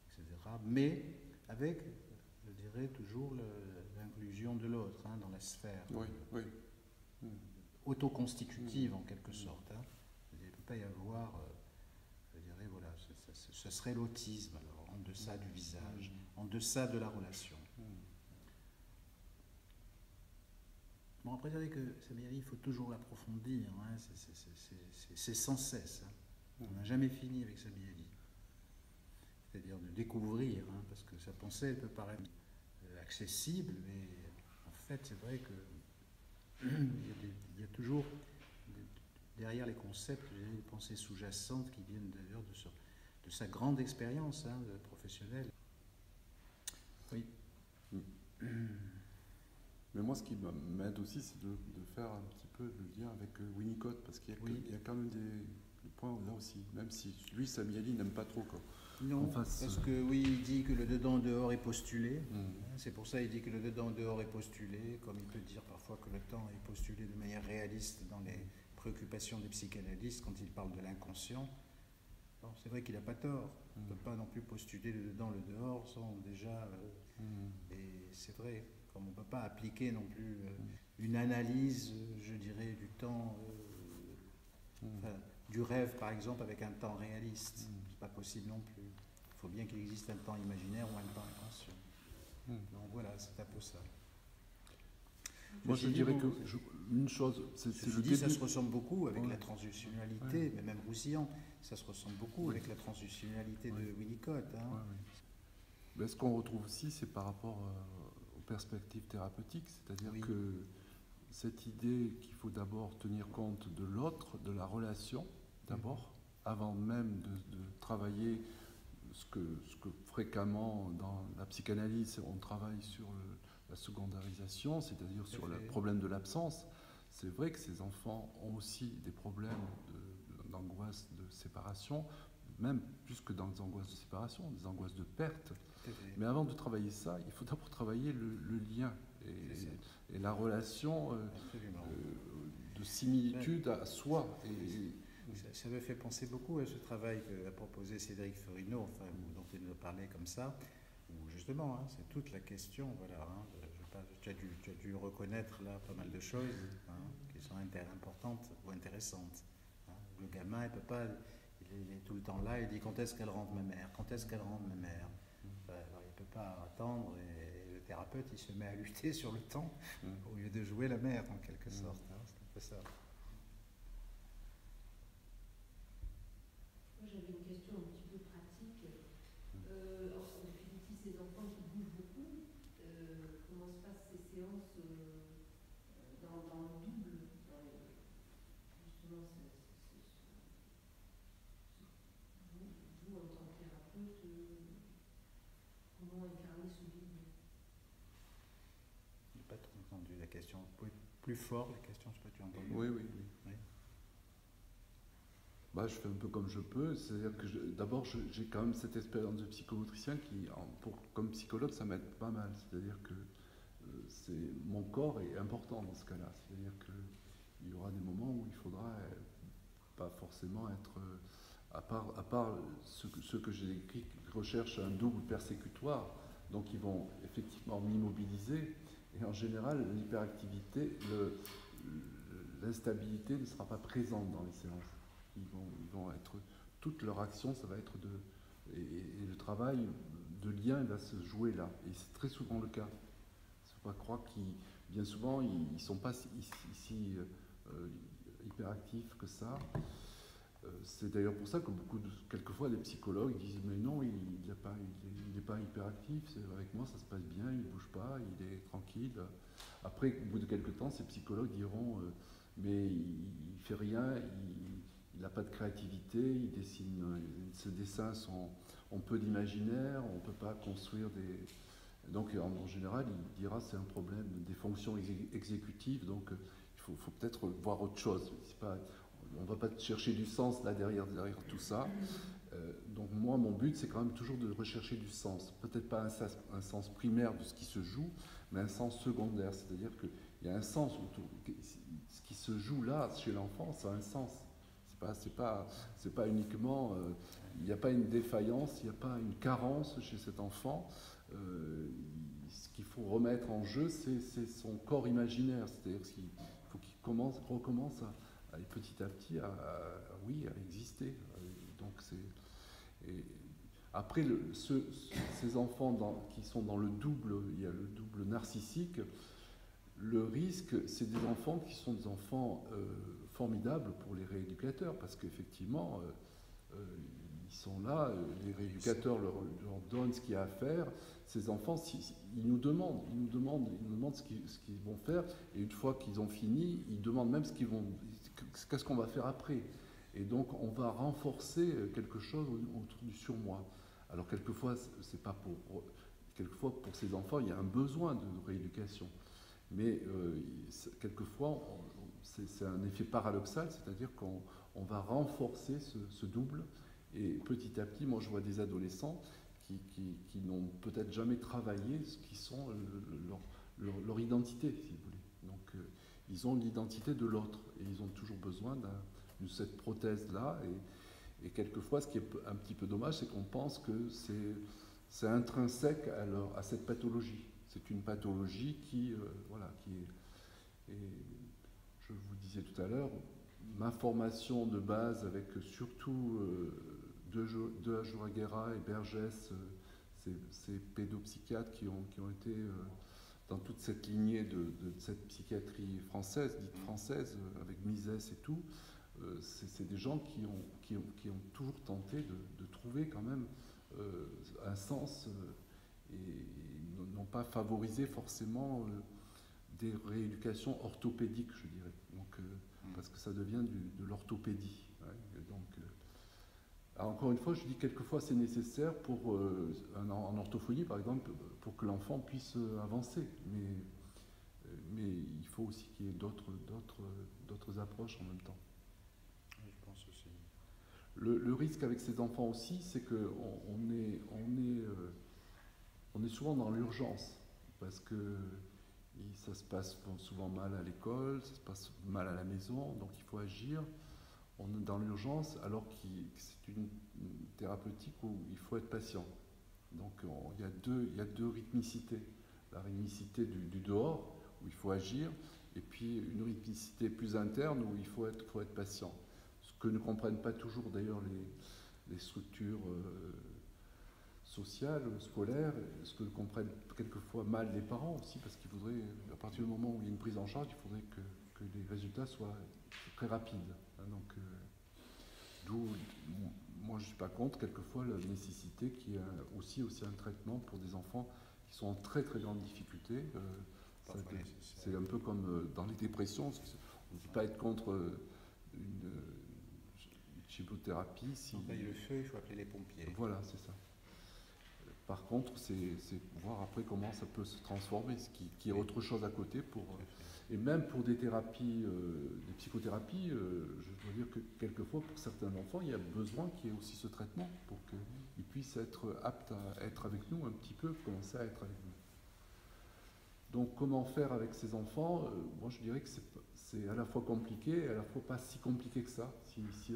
etc. Mais avec, je dirais, toujours l'inclusion de l'autre hein, dans la sphère autoconstitutive en quelque sorte. Hein. Il ne peut pas y avoir, je dirais, voilà, ce serait l'autisme, alors, en deçà du visage, en deçà de la relation. Bon, après, c'est vrai que Samyeli, il faut toujours l'approfondir, hein, c'est sans cesse. Hein. On n'a jamais fini avec Samyeli. C'est-à-dire de découvrir, hein, parce que sa pensée elle peut paraître accessible, mais en fait, c'est vrai que il y a toujours derrière les concepts des pensées sous-jacentes qui viennent d'ailleurs de sa grande expérience hein, professionnelle. Oui.
Mais moi, ce qui m'aide aussi, c'est de faire un petit peu le lien avec Winnicott, parce qu'il y a quand même des points là aussi, même si lui, Samyeli, n'aime pas trop. Quoi.
Non, parce que oui, il dit que le dedans-dehors est postulé. C'est pour ça qu'il dit que le dedans-dehors est postulé, comme il peut dire parfois que le temps est postulé de manière réaliste dans les préoccupations des psychanalystes quand il parle de l'inconscient. Bon, c'est vrai qu'il n'a pas tort. On ne peut pas non plus postuler le dedans, le dehors sans déjà... Et c'est vrai, comme on ne peut pas appliquer non plus une analyse, je dirais, du temps... du rêve, par exemple, avec un temps réaliste. C'est pas possible non plus. Il faut bien qu'il existe un temps imaginaire ou un temps inconscient. Donc voilà, c'est un peu ça.
Moi, je dirais que une chose, c'est le début.
Ça se ressemble beaucoup avec la transitionalité, mais même Roussillon, ça se ressemble beaucoup avec la transitionalité de Winnicott. Hein.
Mais ce qu'on retrouve aussi, c'est par rapport aux perspectives thérapeutiques, c'est-à-dire que cette idée qu'il faut d'abord tenir compte de l'autre, de la relation, d'abord, avant même de travailler ce que fréquemment dans la psychanalyse, on travaille sur la secondarisation, c'est-à-dire sur le problème de l'absence. C'est vrai que ces enfants ont aussi des problèmes d'angoisse de séparation, même plus que dans les angoisses de séparation, des angoisses de perte. Mais avant de travailler ça, il faut d'abord travailler le lien et la relation de similitude à soi.
Ça me fait penser beaucoup à ce travail qu'a proposé Cédric Ferino, enfin, dont il nous parlait comme ça, où justement, hein, c'est toute la question, voilà, hein, tu as dû reconnaître là pas mal de choses hein, qui sont importantes ou intéressantes. Hein. Le gamin, il peut pas, il est tout le temps là, il dit quand est-ce qu'elle rentre ma mère, quand est-ce qu'elle rentre ma mère. Alors, il ne peut pas attendre et le thérapeute, il se met à lutter sur le temps au lieu de jouer la mère en quelque sorte. Hein, c'est un peu ça.
J'avais une question un petit peu pratique. Depuis ces enfants qui bougent beaucoup, comment se passent ces séances dans le double justement, vous, en tant que thérapeute, comment incarner ce double?
Je n'ai pas trop entendu la question. Plus fort la question, je ne sais pas si tu as entendu.
Oui. Bah, je fais un peu comme je peux, c'est-à-dire que d'abord j'ai quand même cette expérience de psychomotricien qui, comme psychologue, ça m'aide pas mal. C'est-à-dire que mon corps est important dans ce cas-là. C'est-à-dire qu'il y aura des moments où il faudra pas forcément être, à part ce que j'ai écrit, qui recherchent un double persécutoire, donc ils vont effectivement m'immobiliser, et en général l'hyperactivité, l'instabilité ne sera pas présente dans les séances. Ils vont être, toute leur action, ça va être et le travail de lien va se jouer là. Et c'est très souvent le cas. Il ne faut pas croire bien souvent, ils ne sont pas si hyperactifs que ça. C'est d'ailleurs pour ça que quelquefois les psychologues disent mais non, il n'est pas hyperactif, avec moi ça se passe bien, il ne bouge pas, il est tranquille. Après, au bout de quelques temps, ces psychologues diront mais il ne fait rien, il n'a pas de créativité, il dessine, ses dessins ont peu d'imaginaire, on ne peut pas construire des... Donc en général, il dira c'est un problème des fonctions exécutives, donc il faut peut-être voir autre chose. On ne va pas chercher du sens là derrière tout ça. Donc moi, mon but, c'est quand même toujours de rechercher du sens. Peut-être pas un sens primaire de ce qui se joue, mais un sens secondaire. C'est-à-dire qu'il y a un sens autour. Ce qui se joue là, chez l'enfant, ça a un sens. C'est pas uniquement... il n'y a pas une défaillance, il n'y a pas une carence chez cet enfant. Ce qu'il faut remettre en jeu, c'est son corps imaginaire. C'est-à-dire qu'il faut qu'il recommence petit à petit à exister. Donc après, ces enfants qui sont dans le double, il y a le double narcissique. Le risque, c'est des enfants qui sont des enfants formidables pour les rééducateurs, parce qu'effectivement, ils sont là, les rééducateurs leur donnent ce qu'il y a à faire. Ces enfants, ils nous demandent ce qu'ils vont faire, et une fois qu'ils ont fini, ils demandent même qu'est-ce qu'on va faire après. Et donc, on va renforcer quelque chose autour du surmoi. Alors, quelquefois, pour ces enfants, il y a un besoin de rééducation. Mais quelquefois, c'est un effet paradoxal, c'est-à-dire qu'on va renforcer ce double. Et petit à petit, moi, je vois des adolescents qui n'ont peut-être jamais travaillé ce qui sont leur identité, si vous voulez. Donc, ils ont l'identité de l'autre et ils ont toujours besoin de cette prothèse-là. Et quelquefois, ce qui est un petit peu dommage, c'est qu'on pense que c'est intrinsèque à cette pathologie. C'est une pathologie qui est... Et je vous disais tout à l'heure, ma formation de base avec surtout de Ajouragera et Bergès, ces pédopsychiatres qui ont été dans toute cette lignée de cette psychiatrie française, dite française, avec Misès et tout, c'est des gens qui ont toujours tenté de trouver quand même un sens et n'ont pas favorisé forcément des rééducations orthopédiques, je dirais. Donc, parce que ça devient de l'orthopédie. Ouais. Donc, encore une fois, je dis quelquefois c'est nécessaire pour en orthophonie, par exemple, pour que l'enfant puisse avancer. Mais il faut aussi qu'il y ait d'autres approches en même temps.
Je pense aussi.
Le risque avec ces enfants aussi, c'est qu'on est souvent dans l'urgence, parce que ça se passe souvent mal à l'école, ça se passe mal à la maison, donc il faut agir. On est dans l'urgence, alors que c'est une thérapeutique où il faut être patient. Donc il y a deux rythmicités. La rythmicité du dehors, où il faut agir, et puis une rythmicité plus interne, où il faut être patient. Ce que ne comprennent pas toujours d'ailleurs les structures sociales, scolaires, ce que comprennent quelquefois mal les parents aussi, parce qu'ils voudraient, à partir du moment où il y a une prise en charge, il faudrait que les résultats soient très rapides. Donc, d'où, moi je ne suis pas contre, quelquefois, la nécessité qu'il y ait aussi un traitement pour des enfants qui sont en très très grande difficulté. C'est un peu comme dans les dépressions, on ne dit pas être contre une chimiothérapie. Si
on paye le feu, il faut appeler les pompiers.
Voilà, c'est ça. Par contre, c'est voir après comment ça peut se transformer, ce qui est autre chose à côté. Et même pour des thérapies, des psychothérapies, je dois dire que quelquefois, pour certains enfants, il y a besoin qu'il y ait aussi ce traitement pour qu'ils puissent être aptes à être avec nous un petit peu, commencer à être avec nous. Donc, comment faire avec ces enfants? Moi, je dirais que c'est à la fois compliqué et à la fois pas si compliqué que ça, si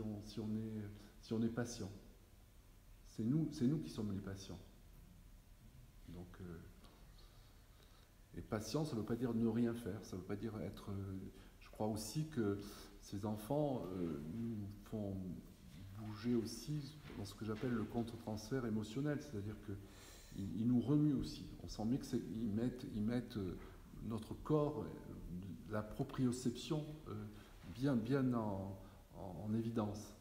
on est patient. C'est nous qui sommes les patients. Donc, et patient, ça ne veut pas dire ne rien faire, ça ne veut pas dire être... je crois aussi que ces enfants nous font bouger aussi dans ce que j'appelle le contre-transfert émotionnel, c'est-à-dire qu'ils nous remuent aussi. On sent bien qu'ils mettent notre corps, la proprioception, bien en évidence.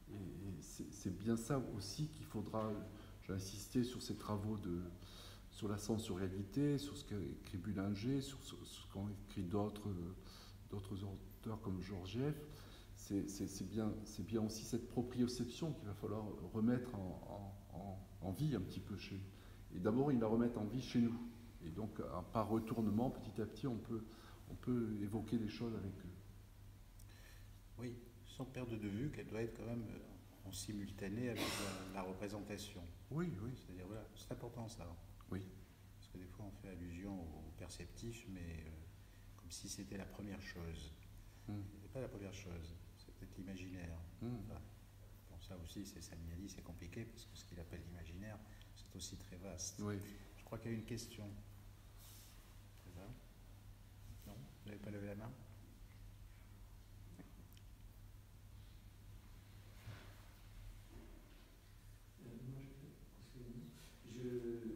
Et c'est bien ça aussi qu'il faudra... J'ai insisté sur ces travaux sur la sensorialité, sur ce qu'a écrit Bullinger, sur ce qu'ont écrit d'autres auteurs comme Georgiev. c'est bien aussi cette proprioception qu'il va falloir remettre en vie un petit peu chez nous. Et d'abord, ils la remettent en vie chez nous. Et donc, par retournement, petit à petit, on peut évoquer les choses avec eux.
Oui, sans perdre de vue qu'elle doit être quand même en simultané avec la représentation.
Oui, oui.
C'est-à-dire, voilà, c'est important ça.
Oui.
Parce que des fois, on fait allusion au perceptif, mais comme si c'était la première chose. C'est pas la première chose, c'est peut-être l'imaginaire. Enfin, bon, ça aussi, Samiani, c'est compliqué, parce que ce qu'il appelle l'imaginaire, c'est aussi très vaste.
Oui.
Je crois qu'il y a une question. C'est ça? Non? Vous n'avez pas levé la main?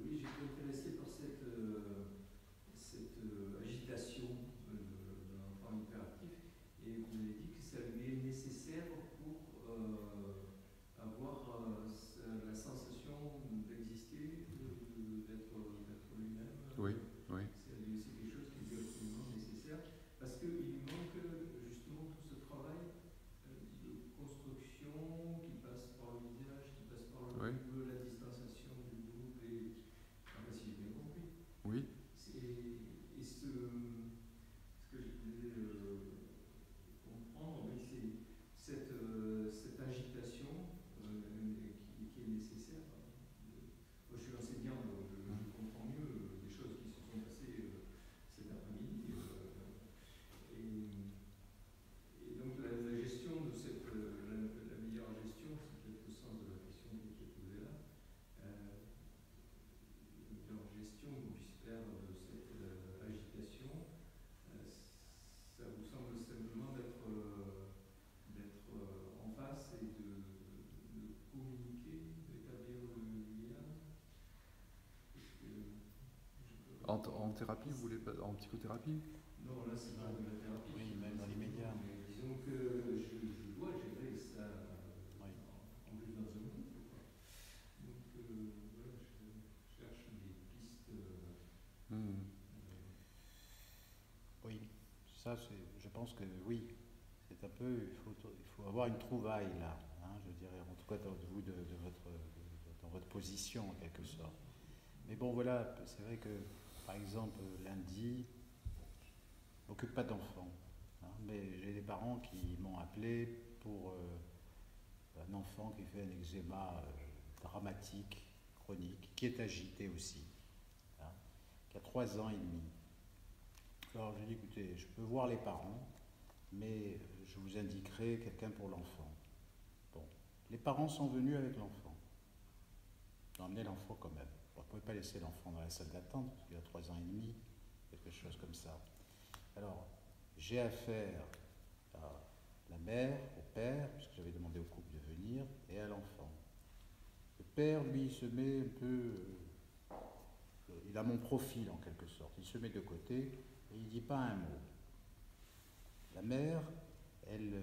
Oui, j'étais intéressé par cette agitation de l'enfant hyperactif, et vous avez dit que ça lui est nécessaire pour avoir la sensation d'exister, d'être lui-même.
Oui, oui.
C'est quelque chose qui est absolument nécessaire, parce qu'il lui manque justement tout ce travail de construction qui passe par le visage, qui passe par le double, la distanciation du double, et enfin, si j'ai bien compris.
Oui.
Et ce que je voulais comprendre, oui, c'est cette agitation qui est nécessaire. Moi, je suis enseignant, donc je comprends mieux des choses qui se sont passées cet après-midi. Et donc la gestion de la meilleure gestion, c'est peut-être le sens de la question qui est posée là. La meilleure gestion qu'on puisse faire de cette agitation, ça vous semble simplement d'être en face et de communiquer, d'établir le lien.
En thérapie, vous voulez pas, en psychothérapie?
Non, là, c'est pas de la thérapie.
Oui, même dans l'immédiat.
Mais disons que je dois gérer ça en plus dans un groupe. Donc, voilà, je cherche des pistes.
Oui, ça, je pense que oui. C'est un peu, il faut avoir une trouvaille là, hein, je dirais, en tout cas dans votre position en quelque sorte. Mais bon, voilà, c'est vrai que, par exemple, lundi, je m'occupe pas d'enfants, hein, mais j'ai des parents qui m'ont appelé pour un enfant qui fait un eczéma dramatique, chronique, qui est agité aussi, hein, qui a 3 ans et demi. Alors j'ai dit, écoutez, je peux voir les parents, mais je vous indiquerai quelqu'un pour l'enfant. Bon, les parents sont venus avec l'enfant. Ils ont emmené l'enfant quand même. On ne pouvait pas laisser l'enfant dans la salle d'attente, parce qu'il a 3 ans et demi, quelque chose comme ça. Alors, j'ai affaire à la mère, au père, puisque j'avais demandé au couple de venir, et à l'enfant. Le père, lui, il se met un peu... il a mon profil, en quelque sorte. Il se met de côté, et il ne dit pas un mot. La mère, elle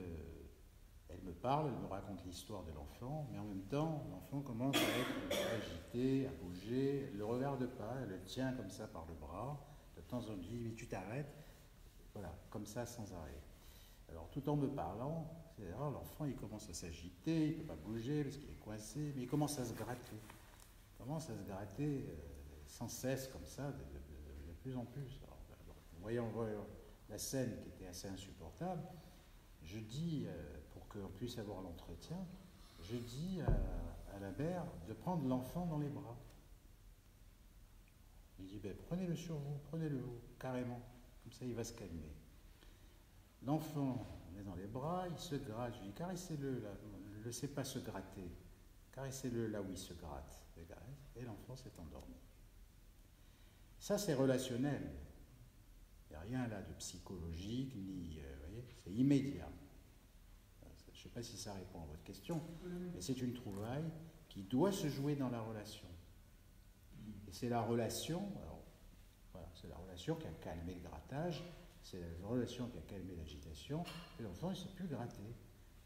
me parle, elle me raconte l'histoire de l'enfant, mais en même temps, l'enfant commence à être agité, à bouger, elle ne le regarde pas, elle le tient comme ça par le bras, de temps en temps, elle dit, mais tu t'arrêtes, voilà, comme ça, sans arrêt. Alors, tout en me parlant, l'enfant, il commence à s'agiter, il ne peut pas bouger parce qu'il est coincé, mais il commence à se gratter. Il commence à se gratter sans cesse, comme ça, de plus en plus. Alors, voyant la scène qui était assez insupportable, je dis, pour qu'on puisse avoir l'entretien, je dis à la mère de prendre l'enfant dans les bras. Il dit, ben, prenez-le sur vous, prenez-le vous, carrément, comme ça il va se calmer. L'enfant, on est dans les bras, il se gratte, je dis, caressez-le là, ne le laissez pas se gratter, caressez-le là où il se gratte. Et l'enfant s'est endormi. Ça c'est relationnel. Il n'y a rien là de psychologique, ni, vous voyez, c'est immédiat. Je ne sais pas si ça répond à votre question, mais c'est une trouvaille qui doit se jouer dans la relation. Et c'est la relation, alors, voilà, c'est la relation qui a calmé le grattage, c'est la relation qui a calmé l'agitation, et l'enfant ne s'est plus gratté.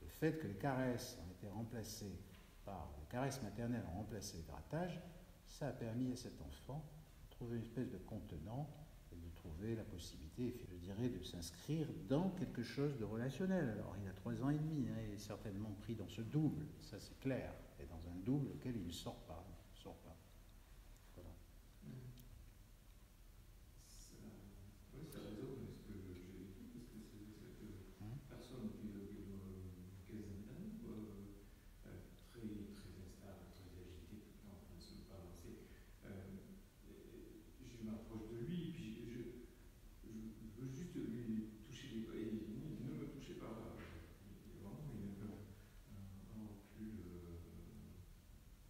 Le fait que les caresses ont été remplacées par, les caresses maternelles ont remplacé le grattage, ça a permis à cet enfant de trouver une espèce de contenant et de trouver la possibilité, je dirais, de s'inscrire dans quelque chose de relationnel. Alors il a 3 ans et demi, hein, il est certainement pris dans ce double, ça c'est clair, et dans un double auquel il ne sort pas. Voilà.
Oui, ça résonne avec ce que j'ai vécu, parce que c'est cette personne qui a une quinzaine d'années, très instable, très agitée tout le temps, ne se pas avancer. Je m'approche de lui, puis je veux juste lui toucher les doigts, et il dit ne me touchez pas. Il y a vraiment un recul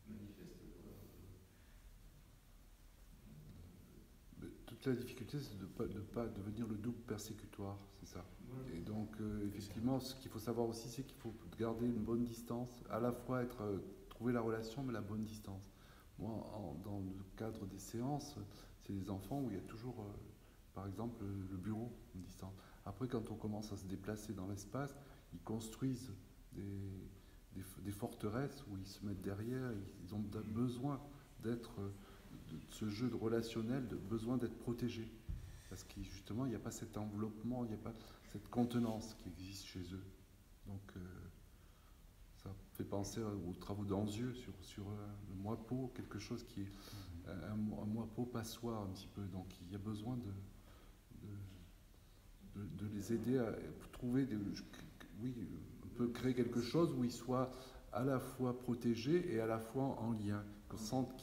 manifeste.
Toute la difficulté, c'est de ne pas devenir le double persécutoire, c'est ça. Et donc, effectivement, ce qu'il faut savoir aussi, c'est qu'il faut garder une bonne distance, à la fois trouver la relation, mais la bonne distance. Moi, dans le cadre des séances, c'est les enfants où il y a toujours, par exemple, le bureau en distance. Après, quand on commence à se déplacer dans l'espace, ils construisent des forteresses où ils se mettent derrière, ils ont besoin d'être, de ce jeu de relationnel, de besoin d'être protégés. Parce que justement, il n'y a pas cet enveloppement, il n'y a pas cette contenance qui existe chez eux. Donc, ça fait penser aux travaux d'Anzieux sur le moi-peau, quelque chose qui est un moi-peau passoire un petit peu. Donc, il y a besoin de les aider à trouver oui, on peut créer quelque chose où ils soient à la fois protégés et à la fois en lien, qu'on sente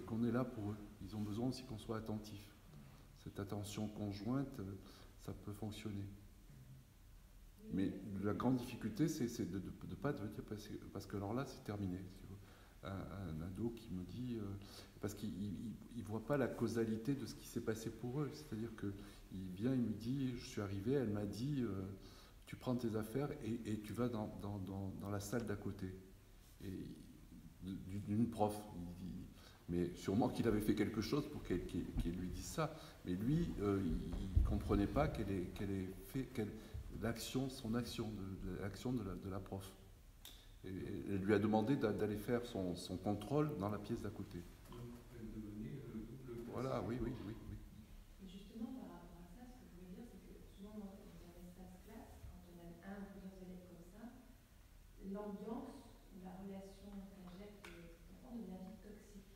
qu'on est là pour eux. Ils ont besoin aussi qu'on soit attentif. Cette attention conjointe, ça peut fonctionner. Mais la grande difficulté, c'est de ne pas devenir, parce que alors là, c'est terminé. Un ado qui me dit, parce qu'il ne voit pas la causalité de ce qui s'est passé pour eux. C'est-à-dire qu'il vient, il me dit, je suis arrivé, elle m'a dit, tu prends tes affaires et tu vas dans la salle d'à côté. Et d'une prof. Mais sûrement qu'il avait fait quelque chose pour qu'elle lui dise ça. Mais lui, il ne comprenait pas quelle est fait, son action, l'action de la prof. Et elle lui a demandé d'aller faire son contrôle dans la pièce d'à côté.
Donc, elle devenait le double.
Voilà, oui.
Et justement, par rapport à ça, ce que je voulais dire, c'est que souvent, dans un espace classe, quand on a un ou plusieurs élèves comme ça, l'ambiance ou la relation qu'injecte l'enfant devient vite toxique.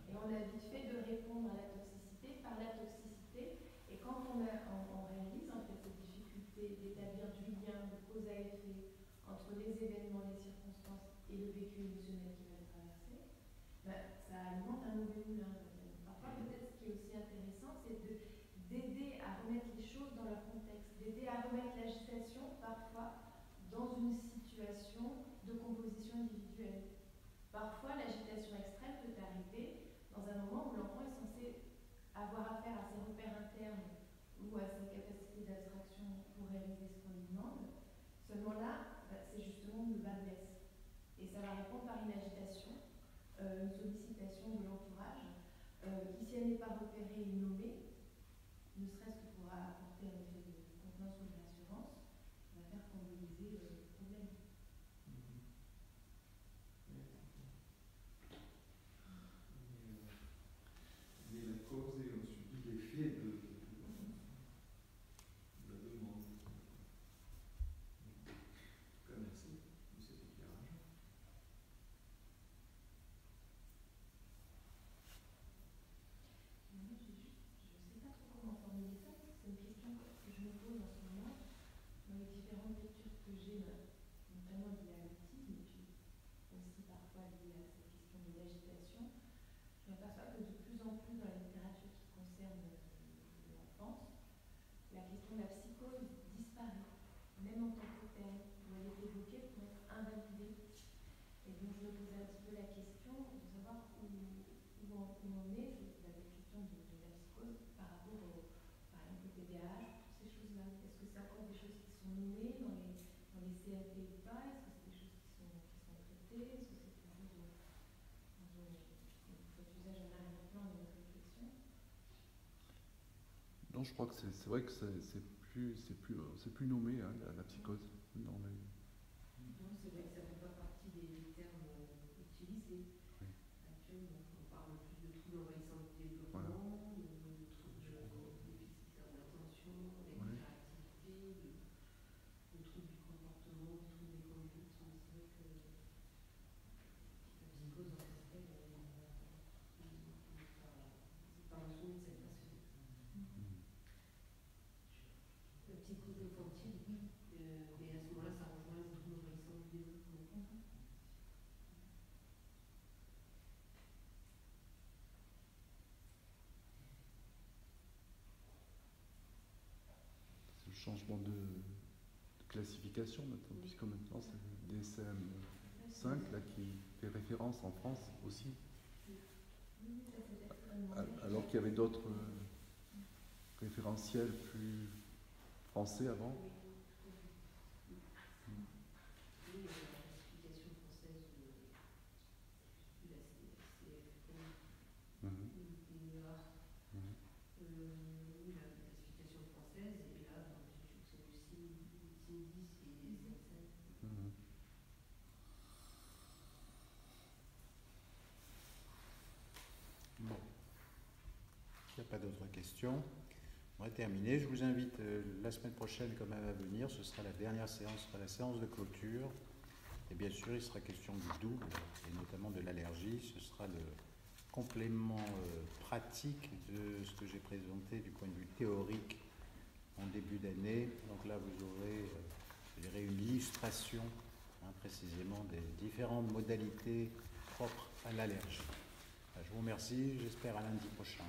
Et on a vite fait de répondre à la toxicité par la toxicité. Et quand on réalise en fait cette difficulté d'établir du lien, de cause à effet entre les événements, les circonstances et le vécu émotionnel qui va être traversé, ça alimente un mauvais moulin. Parfois, peut-être ce qui est aussi intéressant, c'est d'aider à remettre les choses dans leur contexte, d'aider à remettre l'agitation parfois dans une situation de composition individuelle. Parfois, l'agitation extrême peut arriver dans un moment où l'enfant est censé avoir affaire à ses repères internes ou à ses capacités d'abstraction pour réaliser ce qu'on lui demande. Seulement là, c'est justement le bas blesse. Et ça va répondre par une agitation, une sollicitation de l'entourage, qui, si elle n'est pas repérée et nommée, ne serait-ce que pour apporter un effet de contenance ou de rassurance, va faire convoluer le problème.
Mais la cause et ensuite l'effet de la demande. En tout cas, merci de cet éclairage.
Moi, je ne sais pas trop comment formuler ça, parce que c'est une question que je me pose en ce moment, dans les différentes lectures que j'ai, notamment liées à l'autisme, et puis aussi parfois liées à cette question de l'agitation. Je m'aperçois que de plus en plus dans la littérature qui concerne l'enfance, la question de la psychose disparaît, même en tant que telle, où elle est évoquée pour être invalidée. Et donc je me posais un petit peu la question de savoir où on est, la question de la psychose par rapport par exemple, au TDAH, toutes ces choses-là. Est-ce que c'est encore des choses qui sont nommées dans les CLP ou pas? Est-ce que c'est des choses qui sont traitées? Est-ce que c'est quelque chose dont vous faites usage en arrière-plan de votre réflexion?
Non, je crois que c'est vrai que c'est plus nommé, hein, la psychose. Non, mais...
Non, c'est vrai que ça ne fait pas partie des termes utilisés.
Oui.
Actuellement, on parle plus de troubles envahissants du développement,
Voilà.
de troubles
changement de classification maintenant, puisque maintenant c'est le DSM-5 là, qui fait référence en France aussi. Alors qu'il y avait d'autres référentiels plus français avant.
Bon. Il n'y a pas d'autres questions. On va terminer. Je vous invite la semaine prochaine, comme elle va venir, ce sera la dernière séance, ce sera la séance de clôture. Et bien sûr, il sera question du double, et notamment de l'allergie. Ce sera le complément pratique de ce que j'ai présenté du point de vue théorique en début d'année. Donc là, vous aurez, je dirais, une illustration précisément des différentes modalités propres à l'allergie. Je vous remercie, j'espère à lundi prochain.